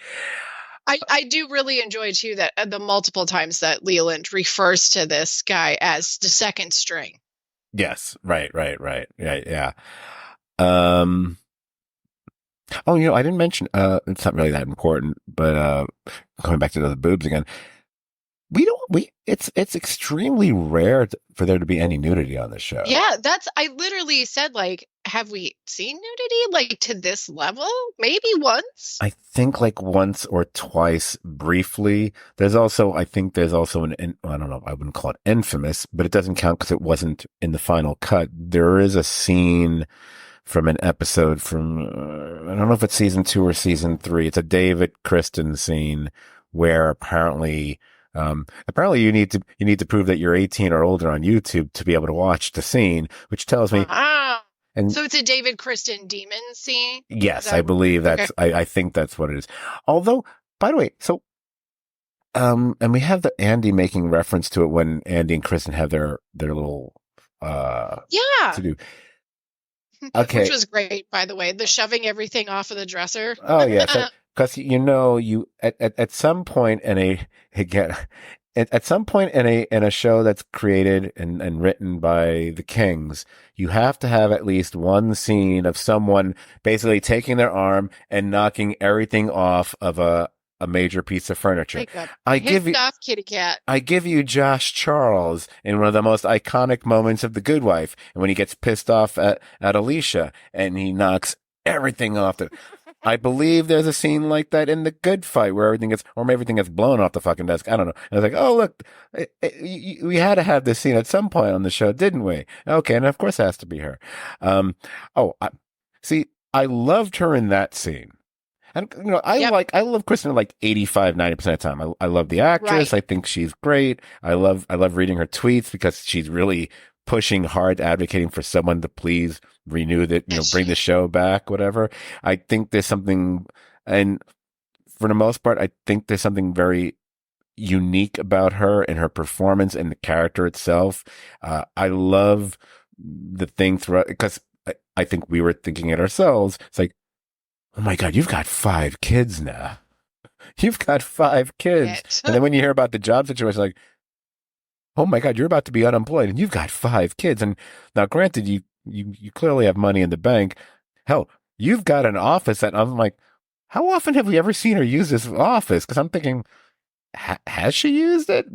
I do really enjoy, too, that the multiple times that Leland refers to this guy as the second string. Yes. Right. Yeah. Oh, I didn't mention, it's not really that important, but going back to the boobs again, it's extremely rare for there to be any nudity on this show. Yeah, I literally said, have we seen nudity to this level? Maybe once. I think once or twice briefly. I think there's also I don't know, I wouldn't call it infamous, but it doesn't count because it wasn't in the final cut. There is a scene from an episode from, I don't know if it's season 2 or season 3. It's a David Kristen scene where apparently you need to prove that you're 18 or older on YouTube to be able to watch the scene, which tells me. And so it's a David Kristen demon scene? Yes, I believe that's, okay. I think that's what it is. Although, by the way, so, and we have the Andy making reference to it when Andy and Kristen have their little, to do. Okay. Which was great, by the way, the shoving everything off of the dresser. Oh, yeah. Because you at some point at some point in a show that's created and written by the Kings, you have to have at least one scene of someone basically taking their arm and knocking everything off of a major piece of furniture. I give you Josh Charles in one of the most iconic moments of The Good Wife, and when he gets pissed off at Alicia and he knocks everything off I believe there's a scene like that in The Good Fight where everything gets blown off the fucking desk. I don't know. And I was like, oh, look, we had to have this scene at some point on the show, didn't we? Okay. And of course it has to be her. I loved her in that scene. And Yep. I love Kristen like 85, 90% of the time. I love the actress. Right. I think she's great. I love reading her tweets because she's really pushing hard, advocating for someone to please renew that, Yes, bring the she. show back, whatever. I think there's something, and for the most part, I think there's something very unique about her and her performance and the character itself. I love the thing throughout because I think we were thinking it ourselves. It's like, oh my God, you've got 5 kids now. You've got 5 kids. It. And then when you hear about the job situation, like, oh my God, you're about to be unemployed and you've got 5 kids. And now granted, you clearly have money in the bank. Hell, you've got an office that I'm like, how often have we ever seen her use this office? Because I'm thinking, has she used it?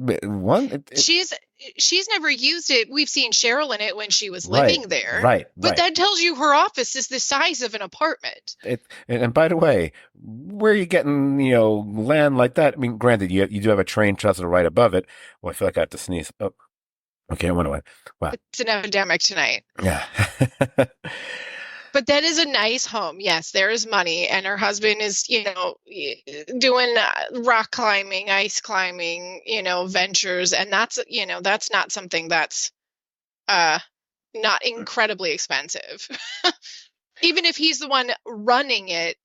She's she's never used it. We've seen Cheryl in it when she was Right, living there. right, But right. that tells you her office is the size of an apartment. And by the way, where are you getting, land like that? I mean, granted, you do have a train trestle right above it. Well, I feel like I have to sneeze. Oh, okay, I went away. Wow. It's an epidemic tonight. Yeah. But that is a nice home. Yes, there is money, and her husband is, doing rock climbing, ice climbing, ventures, and that's not something that's uh not incredibly expensive. Even if he's the one running it,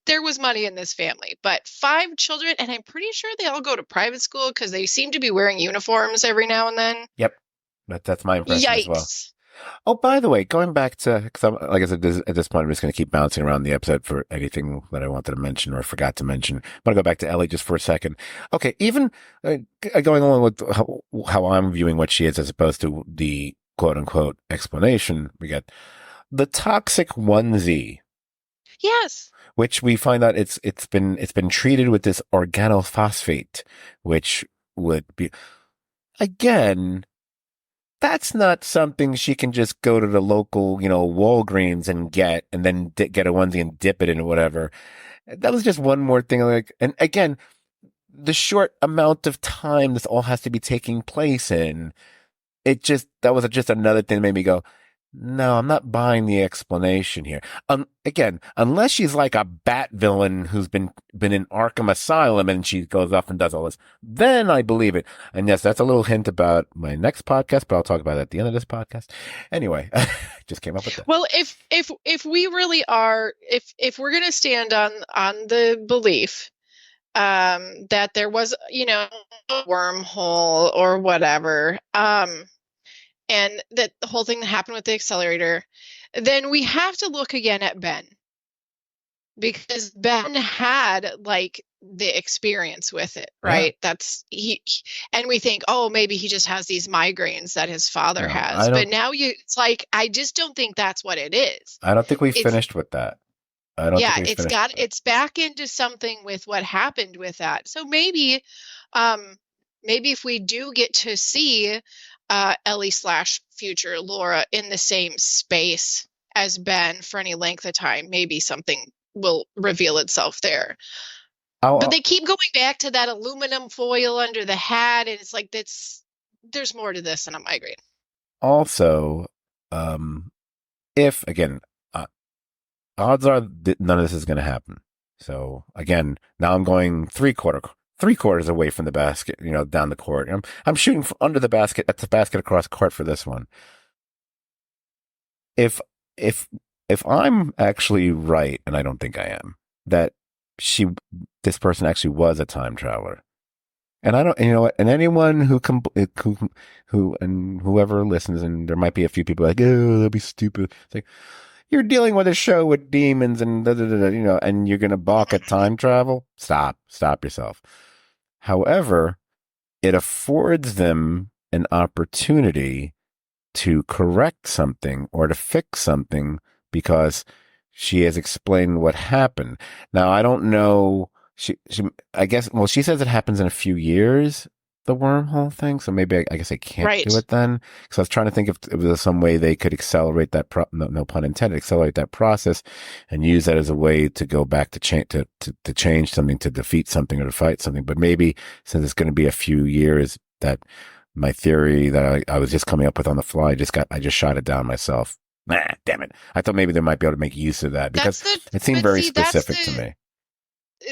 there was money in this family. But 5 children, and I'm pretty sure they all go to private school because they seem to be wearing uniforms every now and then. Yep. That's my impression as well. Yikes. Oh, by the way, going back to, because like I said, at this point, I'm just going to keep bouncing around the episode for anything that I wanted to mention or forgot to mention. I'm going to go back to Ellie just for a second. Okay, even going along with how I'm viewing what she is as opposed to the quote unquote explanation, we got the toxic onesie, Yes. which we find out it's been treated with this organophosphate, which would be again. That's not something she can just go to the local, Walgreens and get, and then get a onesie and dip it in or whatever. That was just one more thing. Like, and again, the short amount of time this all has to be taking place in, that was just another thing that made me go, no, I'm not buying the explanation here. Again, unless she's like a bat villain who's been in Arkham Asylum and she goes off and does all this, then I believe it. And yes, that's a little hint about my next podcast, but I'll talk about it at the end of this podcast. Anyway, just came up with that. Well, if we really are, if we're going to stand on the belief that there was, a wormhole or whatever, and that the whole thing that happened with the accelerator, then we have to look again at Ben, because Ben had like the experience with it, right? Yeah. And we think, oh, maybe he just has these migraines that his father No, has. But now it's like, I just don't think that's what it is. I don't think we It's finished with that. I don't think Yeah, we finished. it's back into something with what happened with that. So maybe if we do get to see Ellie slash future Laura in the same space as Ben for any length of time, maybe something will reveal itself there. But they keep going back to that aluminum foil under the hat, and it's like there's more to this than a migraine. Also, if again, odds are that none of this is going to happen. So again, now I'm going three quarters away from the basket, down the court. I'm shooting under the basket, at the basket across court for this one. If I'm actually right, and I don't think I am, that this person actually was a time traveler. And I don't, and anyone who and whoever listens, and there might be a few people like, oh, that'd be stupid. It's like, you're dealing with a show with demons and and you're going to balk at time travel. Stop yourself. However, it affords them an opportunity to correct something or to fix something because she has explained what happened. Now, I don't know. I guess, well, she says it happens in a few years, the wormhole thing. So maybe I guess I can't do it then. Because I was trying to think if there was some way they could accelerate that, no pun intended, accelerate that process and use that as a way to go back to change something, to defeat something or to fight something. But maybe since it's going to be a few years, that my theory that I was just coming up with on the fly, I just shot it down myself. Damn it. I thought maybe they might be able to make use of that because it seemed very specific to me.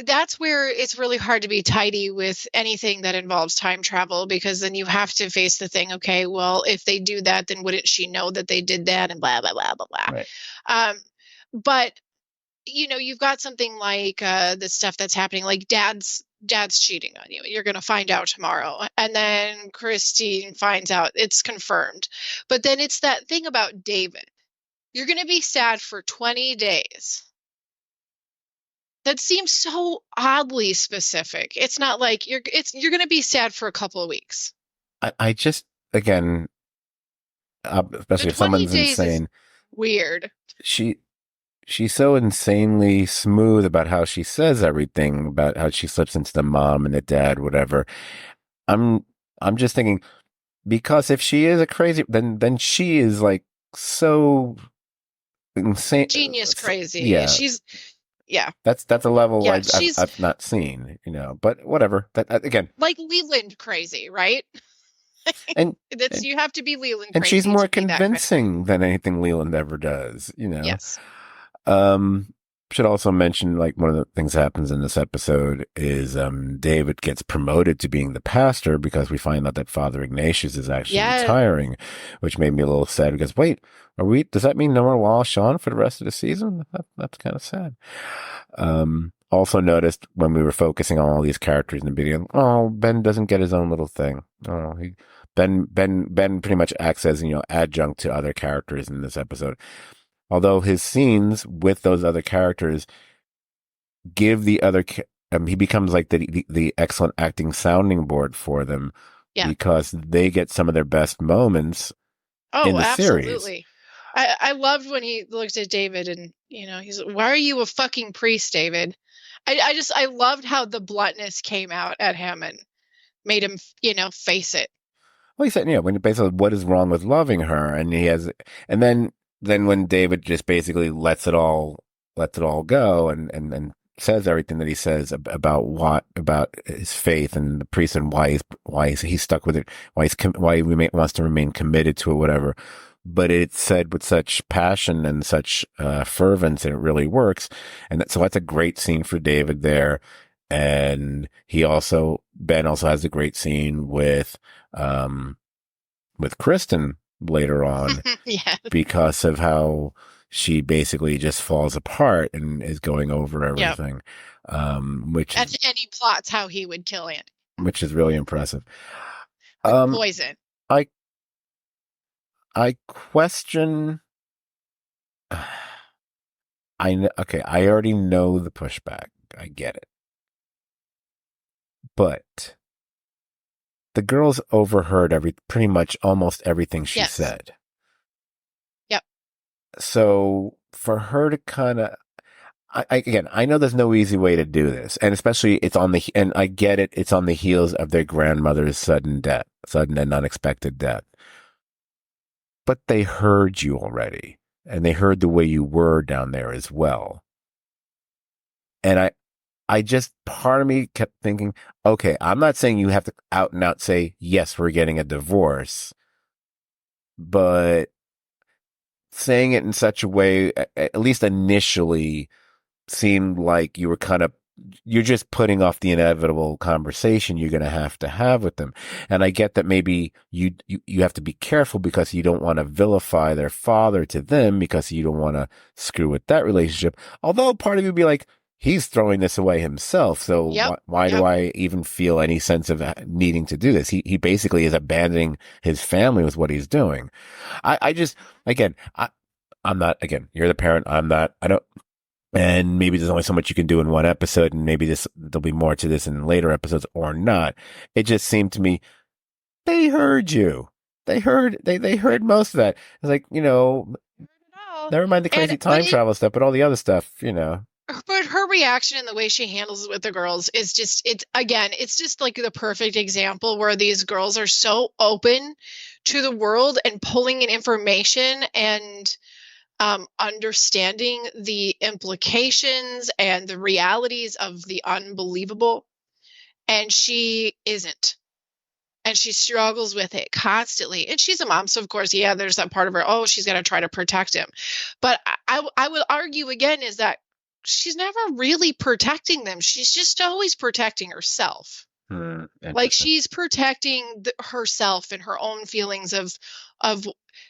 that's where it's really hard to be tidy with anything that involves time travel, because then you have to face the thing, okay, well, if they do that, then wouldn't she know that they did that, and blah blah blah blah blah. Right. But you've got something like the stuff that's happening, like dad's cheating on you. You're going to find out tomorrow. And then Christine finds out, it's confirmed. But then it's that thing about David. You're going to be sad for 20 days. That seems so oddly specific. It's not like you're going to be sad for a couple of weeks. I just, again, The especially if 20 someone's days is insane, weird. she she's so insanely smooth about how she says everything, about how she slips into the mom and the dad, whatever. I'm I'm just thinking, because if she is a crazy, then she is like so insane. Genius crazy. Yeah, Yeah. that's a level Yeah, she's I've not seen, but whatever. That again, like Leland crazy, right? and That's You have to be Leland and she's crazy more to be that crazy. convincing than anything Leland ever does. Yes. Um, should also mention, like, one of the things that happens in this episode is David gets promoted to being the pastor, because we find out that Father Ignatius is actually Yeah. retiring, which made me a little sad, because wait, does that mean no more Wallace Shawn for the rest of the season? That's kind of sad. Also noticed when we were focusing on all these characters in the beginning, oh, Ben doesn't get his own little thing. Oh, Ben pretty much acts as, adjunct to other characters in this episode. Although his scenes with those other characters give the other, he becomes like the excellent acting sounding board for them, Yeah. because they get some of their best moments in Oh, the series. absolutely. I loved when he looked at David and, he's like, why are you a fucking priest, David? I loved how the bluntness came out at him and made him, face it. Well, he said, when basically, what is wrong with loving her? And then when David just basically lets it all go, and says everything that he says about his faith and the priest, and why he's stuck with it, why he wants to remain committed to it, whatever. But it's said with such passion and such fervence, and it really works. And so that's a great scene for David there. And Ben also has a great scene with Kristen later on, Yeah. because of how she basically just falls apart and is going over everything, which And he plots how he would kill Andy. which is really impressive. Poison. I question. Okay, I already know the pushback. I get it. But the girls overheard pretty much almost everything she said. Yep. So for her to kind of, I know there's no easy way to do this, and especially and I get it, it's on the heels of their grandmother's sudden and unexpected death. But they heard you already, and they heard the way you were down there as well. And I just, part of me kept thinking, okay, I'm not saying you have to out and out say, yes, we're getting a divorce, but saying it in such a way, at least initially, seemed like you're just putting off the inevitable conversation you're going to have with them. And I get that maybe you have to be careful, because you don't want to vilify their father to them, because you don't want to screw with that relationship. Although part of you would be like, he's throwing this away himself, so why do I even feel any sense of needing to do this? He basically is abandoning his family with what he's doing. I just, again, I'm not, again, you're the parent, I'm not, I don't, and maybe there's only so much you can do in one episode, and maybe there'll be more to this in later episodes or not. It just seemed to me, they heard you. They heard most of that. It's like, never mind the crazy time travel stuff, but all the other stuff, But her reaction and the way she handles it with the girls is it's just like the perfect example where these girls are so open to the world and pulling in information and understanding the implications and the realities of the unbelievable. And she isn't. And she struggles with it constantly. And she's a mom, so of course, there's that part of her, she's going to try to protect him. But I would argue again is that she's never really protecting them. She's just always protecting herself. Like Interesting. she's protecting herself and her own feelings of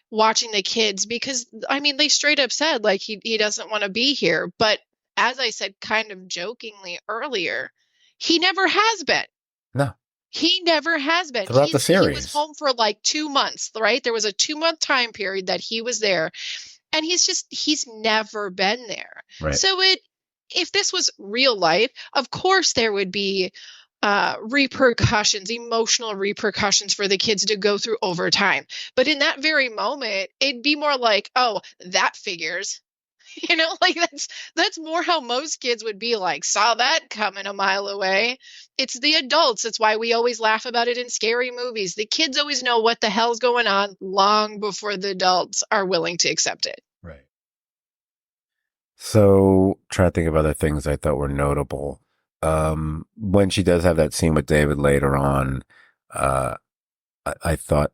watching the kids, because I mean they straight up said like he doesn't want to be here, but as I said kind of jokingly earlier, he never has been. No, He never has been. throughout the He was series. home for like 2 months, right? There was a 2-month time period that he was there, and he's never been there. Right. So if this was real life, of course there would be repercussions, emotional repercussions for the kids to go through over time. But in that very moment, it'd be more like, oh, that figures. Like that's more how most kids would be like, saw that coming a mile away. It's the adults. It's why we always laugh about it in scary movies. The kids always know what the hell's going on long before the adults are willing to accept it. Right. So, trying to think of other things I thought were notable. When she does have that scene with David later on, uh, I thought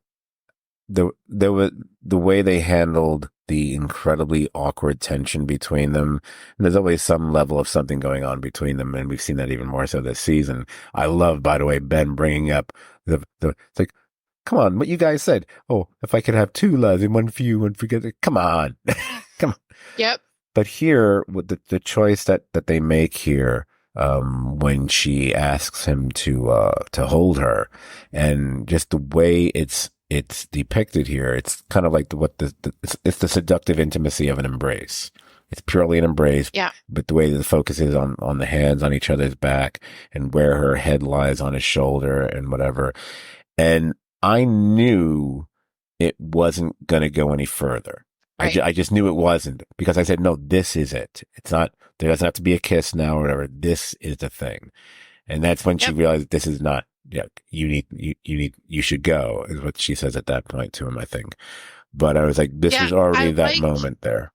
there was the way they handled the incredibly awkward tension between them. And there's always some level of something going on between them, and we've seen that even more so this season. I love, by the way, Ben bringing up it's like, come on, what you guys said. Oh, if I could have two loves and one for you, one for you. Come on, come on. Yep. But here, with the choice that they make here, when she asks him to hold her, and just the way it's depicted here, it's kind of like it's the seductive intimacy of an embrace. It's purely an embrace. Yeah. But the way the focus is on the hands on each other's back and where her head lies on his shoulder and whatever. And I knew it wasn't going to go any further. Right. I just knew it wasn't, because I said, no, this is it. It's not, there doesn't have to be a kiss now or whatever. This is the thing. And that's when she realized this is not, you should go, is what she says at that point to him, I think. But I was like, this was already that moment there.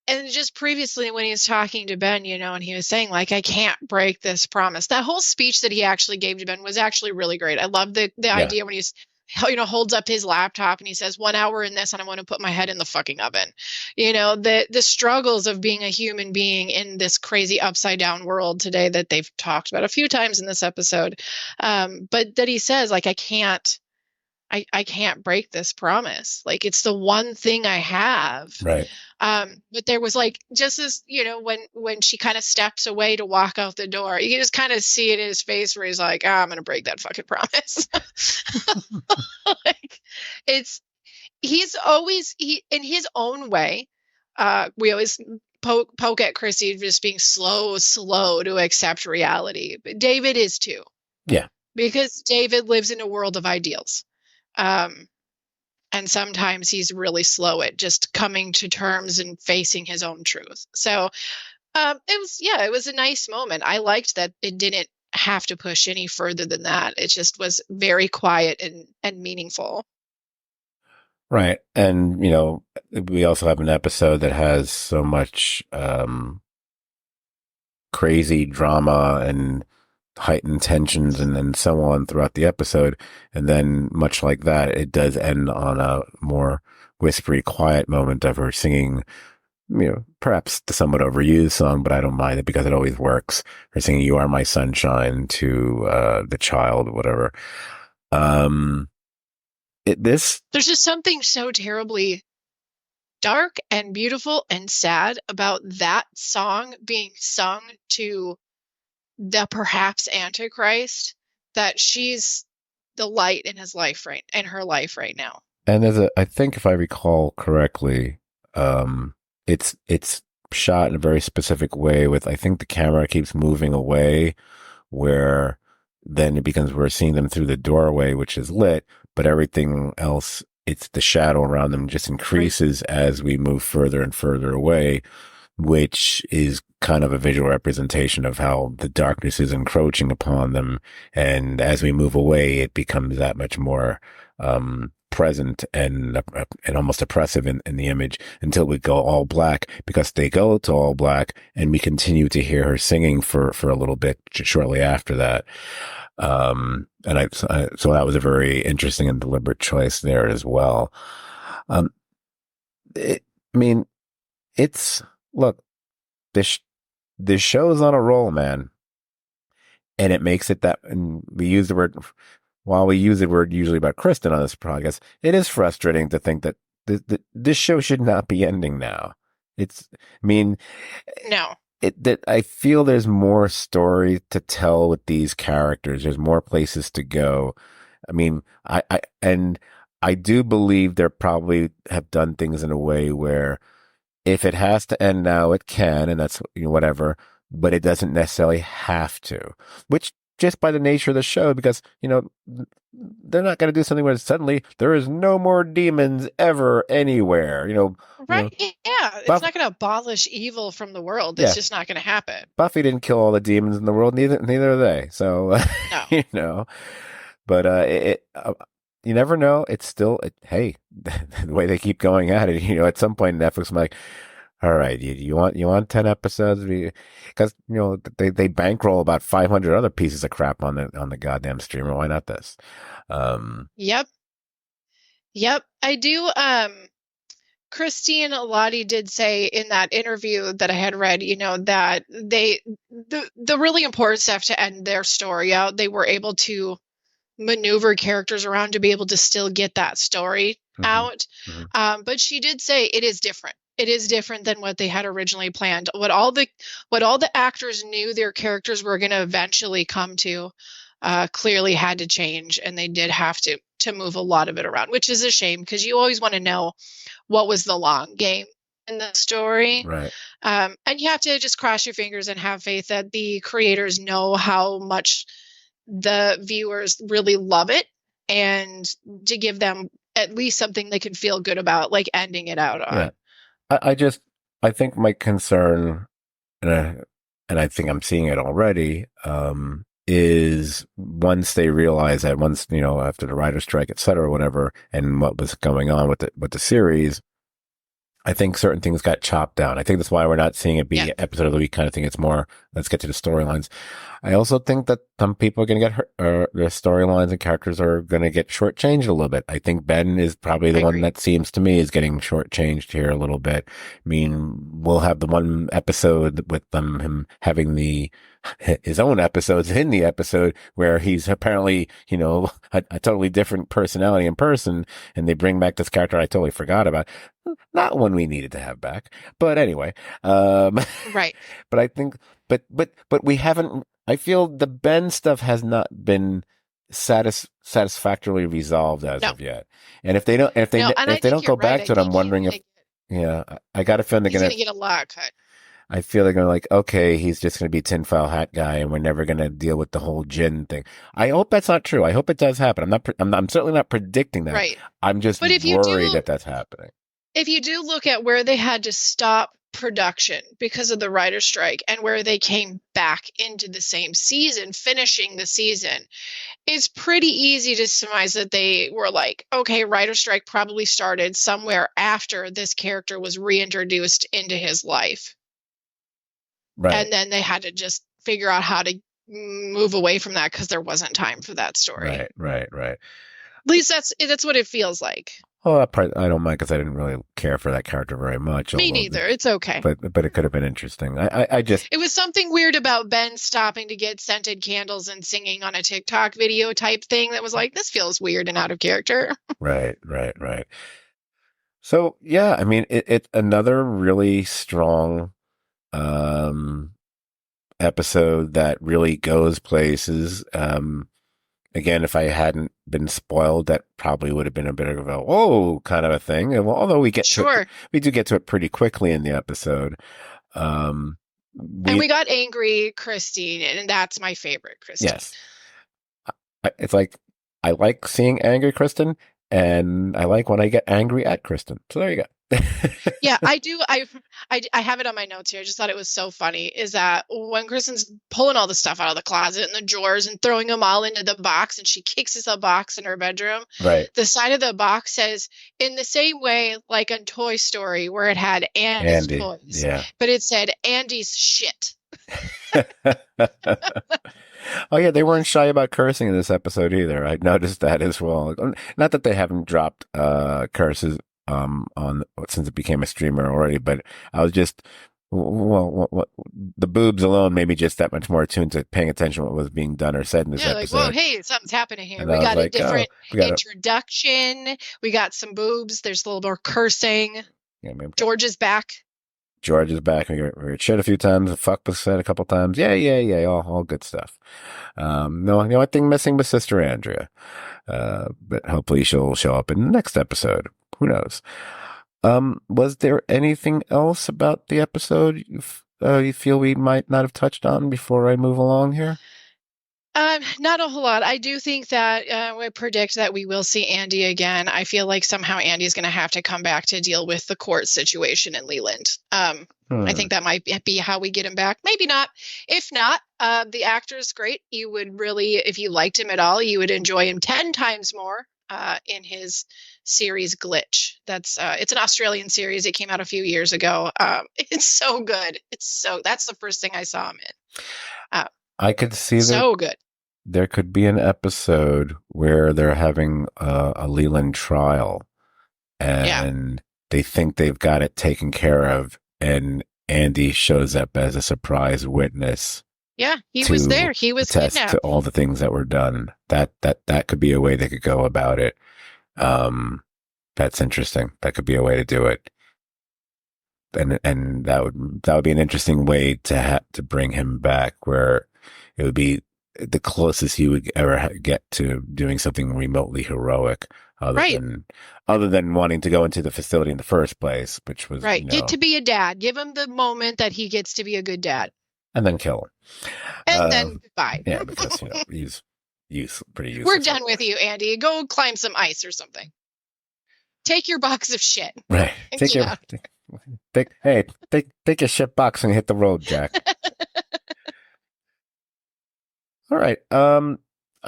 And just previously when he was talking to Ben, and he was saying like, I can't break this promise. That whole speech that he actually gave to Ben was actually really great. I love the idea when he's, holds up his laptop and he says 1 hour in this and I want to put my head in the fucking oven. The struggles of being a human being in this crazy upside down world today that they've talked about a few times in this episode. But that he says like, I can't break this promise. Like it's the one thing I have. Right. But there was like, just as, when she kind of steps away to walk out the door, you can just kind of see it in his face where he's like, I'm going to break that fucking promise. Like he's always, in his own way, we always poke at Chrissy just being slow to accept reality. But David is too. Yeah. Because David lives in a world of ideals. And sometimes he's really slow at just coming to terms and facing his own truth. So it was a nice moment. I liked that it didn't have to push any further than that. It just was very quiet and meaningful. Right. And, we also have an episode that has so much crazy drama and heightened tensions and so on throughout the episode. And then much like that, it does end on a more whispery, quiet moment of her singing, perhaps the somewhat overused song, but I don't mind it because it always works. Her singing "You Are My Sunshine" to the child, whatever. There's just something so terribly dark and beautiful and sad about that song being sung to the perhaps Antichrist, that she's the light in his life in her life right now. And I think if I recall correctly, it's shot in a very specific way with, I think the camera keeps moving away, where then it becomes, we're seeing them through the doorway, which is lit, but everything else, it's the shadow around them just increases as we move further and further away, which is kind of a visual representation of how the darkness is encroaching upon them. And as we move away, it becomes that much more present and almost oppressive in the image, until we go all black, because they go to all black and we continue to hear her singing for a little bit shortly after that. So that was a very interesting and deliberate choice there as well. Look, this show's on a roll, man. And it makes it that, and we use the word, while we use the word usually about Kristen on this podcast, it is frustrating to think that this show should not be ending now. It's, I mean, No. that I feel there's more story to tell with these characters. There's more places to go. I mean, and I do believe they probably have done things in a way where if it has to end now, it can, and that's, whatever, but it doesn't necessarily have to, which just by the nature of the show, because, they're not going to do something where suddenly there is no more demons ever anywhere, Right. Yeah. It's Buff, not going to abolish evil from the world. It's yeah, just not going to happen. Buffy didn't kill all the demons in the world, neither are they. So, No. but, you never know. It's still, hey, the way they keep going at it, at some point Netflix, I'm like, all right, you want 10 episodes? Because, they bankroll about 500 other pieces of crap on the goddamn streamer. Why not this? Yep. Yep. I do. Christine Lottie did say in that interview that I had read, that the really important stuff to end their story out, they were able to maneuver characters around to be able to still get that story out. But she did say it is different. It is different than what they had originally planned. What all the actors knew their characters were going to eventually come to, clearly had to change, and they did have to move a lot of it around, which is a shame because you always want to know what was the long game in the story. Right. And you have to just cross your fingers and have faith that the creators know how much the viewers really love it, and to give them at least something they can feel good about, like ending it out on. Yeah. I think my concern, and I think I'm seeing it already, is once they realize that after the writer's strike, et cetera, whatever, and what was going on with the series, I think certain things got chopped down. I think that's why we're not seeing it be episode of the week kind of thing. It's more, let's get to the storylines. I also think that some people are going to get hurt, their storylines and characters are going to get shortchanged a little bit. I think Ben is probably the one that seems to me is getting shortchanged here a little bit. I mean, we'll have the one episode with him having his own episodes in the episode where he's apparently, a totally different personality in person, and they bring back this character I totally forgot about. Not one we needed to have back, but anyway, right. But I think, but we haven't. I feel the Ben stuff has not been satisfactorily resolved as of yet. And if they don't, if they don't go back to it, I'm wondering if, I got a feeling they're going to get a lot cut. I feel they're going to okay, he's just going to be tinfoil hat guy, and we're never going to deal with the whole Jin thing. I hope that's not true. I hope it does happen. I'm certainly not predicting that. Right. I'm just worried that that's happening. If you do look at where they had to stop production because of the writer's strike and where they came back into the same season, finishing the season, it's pretty easy to surmise that they were like, okay, writer's strike probably started somewhere after this character was reintroduced into his life. Right. And then they had to just figure out how to move away from that because there wasn't time for that story. Right. At least that's what it feels like. Oh, that part I don't mind because I didn't really care for that character very much. Me neither. It's okay. But it could have been interesting. It was something weird about Ben stopping to get scented candles and singing on a TikTok video type thing that was like, this feels weird and out of character. Right. So yeah, I mean, it's another really strong episode that really goes places. Again, if I hadn't been spoiled, that probably would have been a bit of a whoa kind of a thing. And although we do get to it pretty quickly in the episode. And we got angry Christine, and that's my favorite Christine. Yes, it's like I like seeing angry Kristen, and I like when I get angry at Kristen. So there you go. Yeah, I do. I have it on my notes here. I just thought it was so funny is that when Kristen's pulling all the stuff out of the closet and the drawers and throwing them all into the box, and she kicks this box in her bedroom. Right. The side of the box says, in the same way like in Toy Story where it had Andy's toys, but it said Andy's shit. Oh yeah, they weren't shy about cursing in this episode either. I noticed that as well. Not that they haven't dropped curses on since it became a streamer already, but I was just Well, the boobs alone made me just that much more attuned to paying attention to what was being done or said in this Yeah, like, whoa, episode. hey, something's happening here. And We I was got a like, oh, different we got to, introduction. We got some boobs. There's a little more cursing. yeah, maybe George is back. George is back. We got shit a few times. Fuck was said a couple times. Yeah. All good stuff. No, the only thing missing was Sister Andrea. But hopefully she'll show up in the next episode. Who knows? Was there anything else about the episode you feel we might not have touched on before I move along here? Not a whole lot. I do think that we predict that we will see Andy again. I feel like somehow Andy's going to have to come back to deal with the court situation in Leland. I think that might be how we get him back. Maybe not. If not, the actor's great. You would really, if you liked him at all, you would enjoy him 10 times more in his series Glitch. It's an Australian series. It came out a few years ago. It's so good. That's the first thing I saw him in. I could see so good. There could be an episode where they're having a Leland trial and they think they've got it taken care of, and Andy shows up as a surprise witness. Yeah, he was there. He was kidnapped to all the things that were done. That could be a way they could go about it. That's interesting. That could be a way to do it. And that would be an interesting way to bring him back, where it would be the closest he would ever get to doing something remotely heroic, other than wanting to go into the facility in the first place, which was Get to be a dad. Give him the moment that he gets to be a good dad, and then kill him, and then goodbye. Yeah, because he's pretty useless. We're done with you, Andy. Go climb some ice or something. Take your box of shit. Right. Take your shit box and hit the road, Jack. All right. I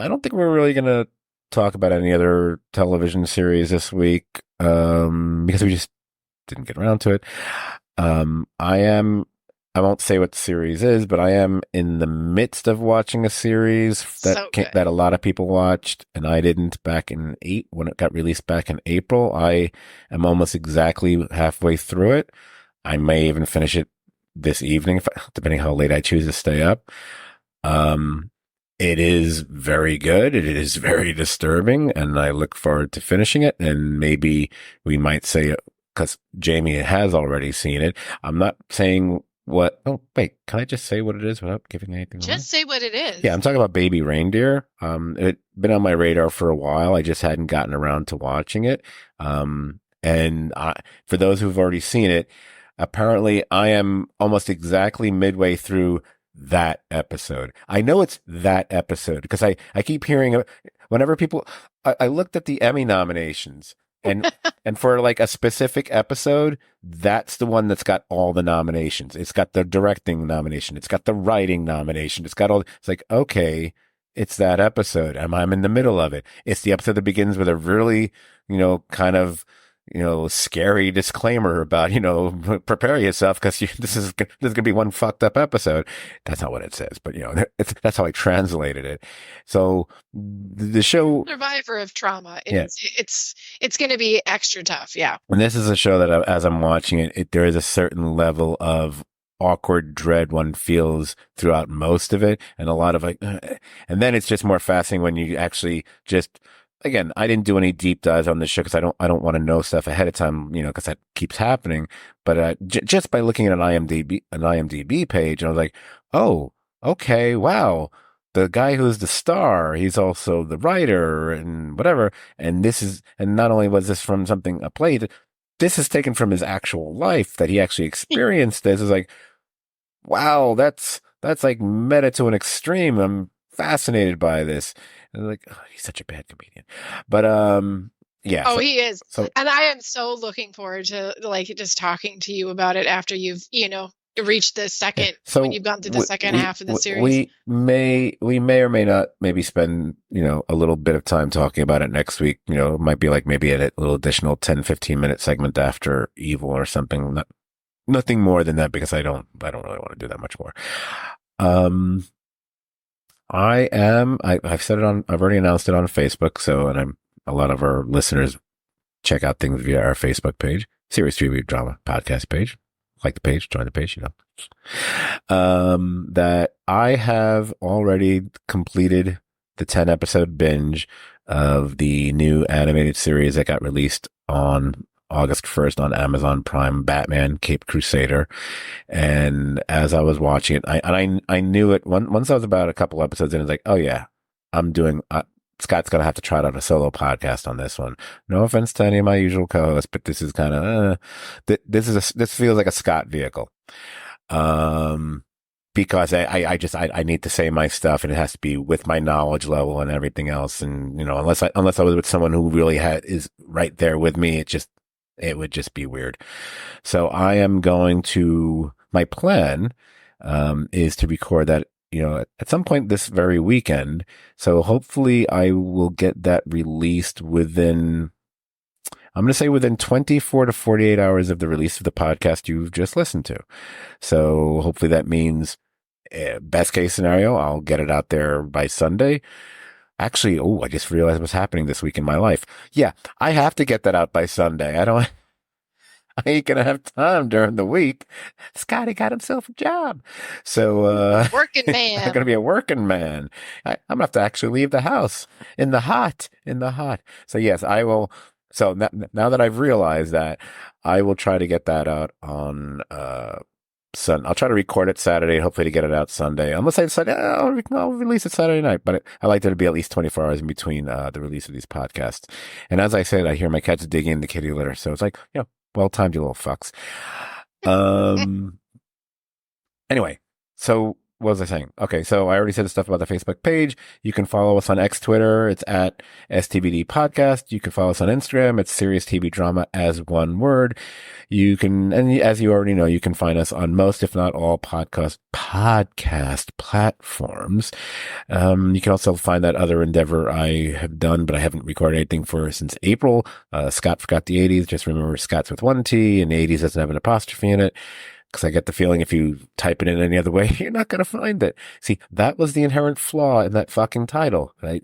don't think we're really gonna talk about any other television series this week, because we just didn't get around to it. I won't say what the series is, but I am in the midst of watching a series that a lot of people watched, and I didn't when it got released back in April. I am almost exactly halfway through it. I may even finish it this evening, depending how late I choose to stay up. It is very good. It is very disturbing, and I look forward to finishing it. And maybe we might say, because Jamie has already seen it, I'm not saying what. Oh, wait, can I just say what it is without giving anything away? Just say what it is. Yeah, I'm talking about Baby Reindeer. It's been on my radar for a while. I just hadn't gotten around to watching it. For those who've already seen it, apparently I am almost exactly midway through that episode. I know it's that episode because I keep hearing whenever people, I looked at the Emmy nominations and for like a specific episode, that's the one that's got all the nominations. It's got the directing nomination. It's got the writing nomination. It's like, okay, it's that episode. I'm in the middle of it. It's the episode that begins with a really, kind of, scary disclaimer about, prepare yourself because this is going to be one fucked up episode. That's not what it says, but that's how I translated it. So the show, survivor of trauma, it's going to be extra tough. Yeah. And this is a show that as I'm watching it, there is a certain level of awkward dread one feels throughout most of it, and a lot of and then it's just more fascinating when you actually just. Again, I didn't do any deep dives on this show because I don't want to know stuff ahead of time, because that keeps happening. But just by looking at an IMDb page, I was like, oh, okay, wow. The guy who's the star, he's also the writer and whatever. And not only was this from something a play, this is taken from his actual life that he actually experienced. This is like, wow, that's like meta to an extreme. I'm fascinated by this. And like, oh, he's such a bad comedian. But yeah. Oh, he is. And I am so looking forward to just talking to you about it after you've, reached the second, when you've gone through the second half of the series. We may or may not maybe spend, a little bit of time talking about it next week. It might be like maybe a little additional 10, 15-minute segment after Evil or something. Nothing more than that, because I don't really want to do that much more. I've said it I've already announced it on Facebook. And a lot of our listeners check out things via our Facebook page, Series 3 Drama Podcast page. like the page, join the page, that I have already completed the 10 episode binge of the new animated series that got released on August 1st on Amazon Prime, Batman Caped Crusader. And as I was watching it, I knew it once I was about a couple episodes in, it's like, oh yeah, Scott's going to have to try out a solo podcast on this one. No offense to any of my usual co-hosts, but this is kind of, this feels like a Scott vehicle. Because I need to say my stuff and it has to be with my knowledge level and everything else. And, unless I was with someone who really is right there with me, it would just be weird. So my plan, is to record that, at some point this very weekend. So hopefully I will get that released within 24 to 48 hours of the release of the podcast you've just listened to. So hopefully that means, best case scenario, I'll get it out there by Sunday. Actually, I just realized what's happening this week in my life. Yeah, I have to get that out by Sunday. I ain't gonna have time during the week. Scotty got himself a job. So, working man. I'm gonna be a working man. I'm gonna have to actually leave the house in the hot. So yes, I will. So now that I've realized that, I will try to get that out on, I'll try to record it Saturday, hopefully to get it out Sunday. Unless I decide, I'll release it Saturday night, but I like there to be at least 24 hours in between, the release of these podcasts. And as I said, I hear my cats digging in the kitty litter. So it's like, well timed, you little fucks. Anyway, so what was I saying? Okay, so I already said the stuff about the Facebook page. You can follow us on Twitter. It's at STBD Podcast. You can follow us on Instagram. It's Serious TV Drama as one word. You can, and as you already know, you can find us on most, if not all, podcast platforms. You can also find that other endeavor I have done, but I haven't recorded anything since April. Scott Forgot the 80s. Just remember Scott's with one T, and the 80s doesn't have an apostrophe in it. Because I get the feeling if you type it in any other way, you're not going to find it. See, that was the inherent flaw in that fucking title. Right?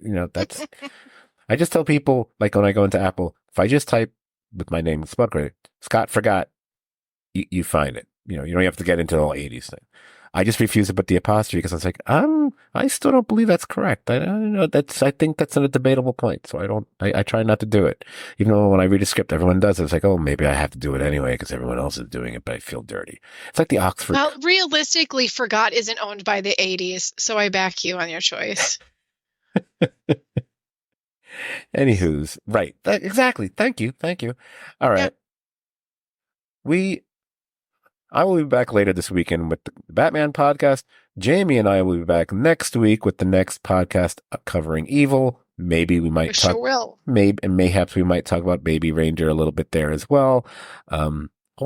I just tell people, like when I go into Apple, if I just type with my name spelled correctly, Scott Forgot, you find it. You don't have to get into the whole 80s thing. I just refuse to put the apostrophe because I was like, I still don't believe that's correct. I think that's a debatable point. So I try not to do it. Even though when I read a script, everyone does it. It's like, oh, maybe I have to do it anyway because everyone else is doing it, but I feel dirty. It's like the Oxford. Well, realistically, Forgot isn't owned by the 80s. So I back you on your choice. Anywho's right. Exactly. Thank you. All right. Yeah. I will be back later this weekend with the Batman podcast. Jamie and I will be back next week with the next podcast covering Evil. Maybe we might talk. Sure will. Mayhaps we might talk about Baby Ranger a little bit there as well.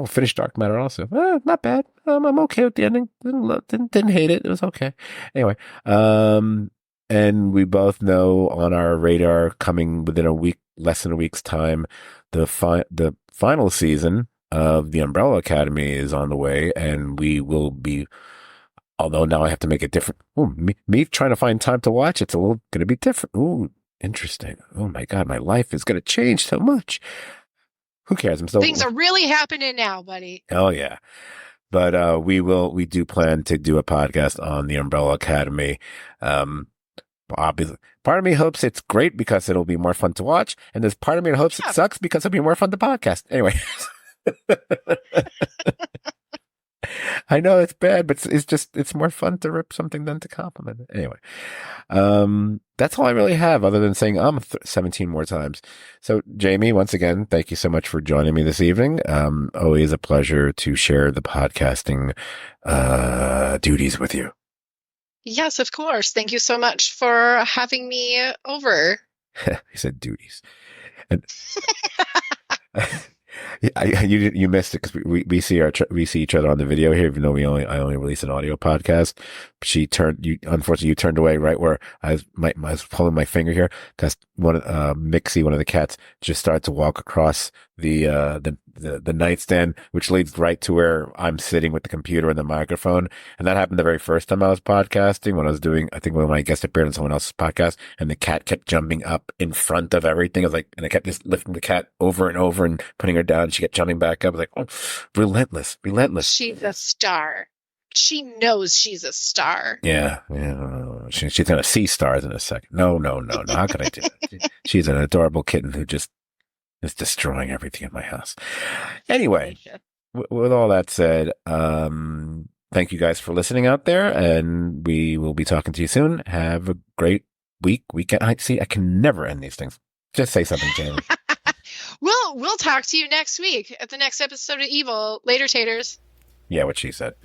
Finish Dark Matter also. Not bad. I'm okay with the ending. Didn't hate it. It was okay. Anyway, and we both know on our radar coming within a week, less than a week's time, the final season of the Umbrella Academy is on the way, and we will be, although now I have to make it different. Me trying to find time to watch, it's a little going to be different. Interesting. Oh my God, my life is going to change so much. Who cares? Things are really happening now, buddy. Oh yeah. But, we do plan to do a podcast on the Umbrella Academy. Obviously, part of me hopes it's great because it'll be more fun to watch. And there's part of me that hopes it sucks because it'll be more fun to podcast. Anyway. I know it's bad, but it's more fun to rip something than to compliment it. Anyway, that's all I really have other than saying 17 more times. So Jamie, once again, thank you so much for joining me this evening. Always a pleasure to share the podcasting, duties with you. Yes, of course. Thank you so much for having me over. He said duties. And you missed it because we see each other on the video here, even though I only release an audio podcast. Unfortunately, you turned away right where I was pulling my finger here because Mixie, one of the cats, just started to walk across the the nightstand, which leads right to where I'm sitting with the computer and the microphone. And that happened the very first time I was podcasting when I was doing, I think when I guest appeared on someone else's podcast, and the cat kept jumping up in front of everything. I was like, and I kept just lifting the cat over and over and putting her down. She kept jumping back up. I was like, oh, relentless. She's a star. She knows she's a star. Yeah. She's going to see stars in a second. No. How could I do that? She's an adorable kitten who just is destroying everything in my house. Anyway, with all that said, thank you guys for listening out there, and we will be talking to you soon. Have a great weekend. I can never end these things. Just say something, Jamie. We'll talk to you next week at the next episode of Evil. Later, taters. Yeah, what she said.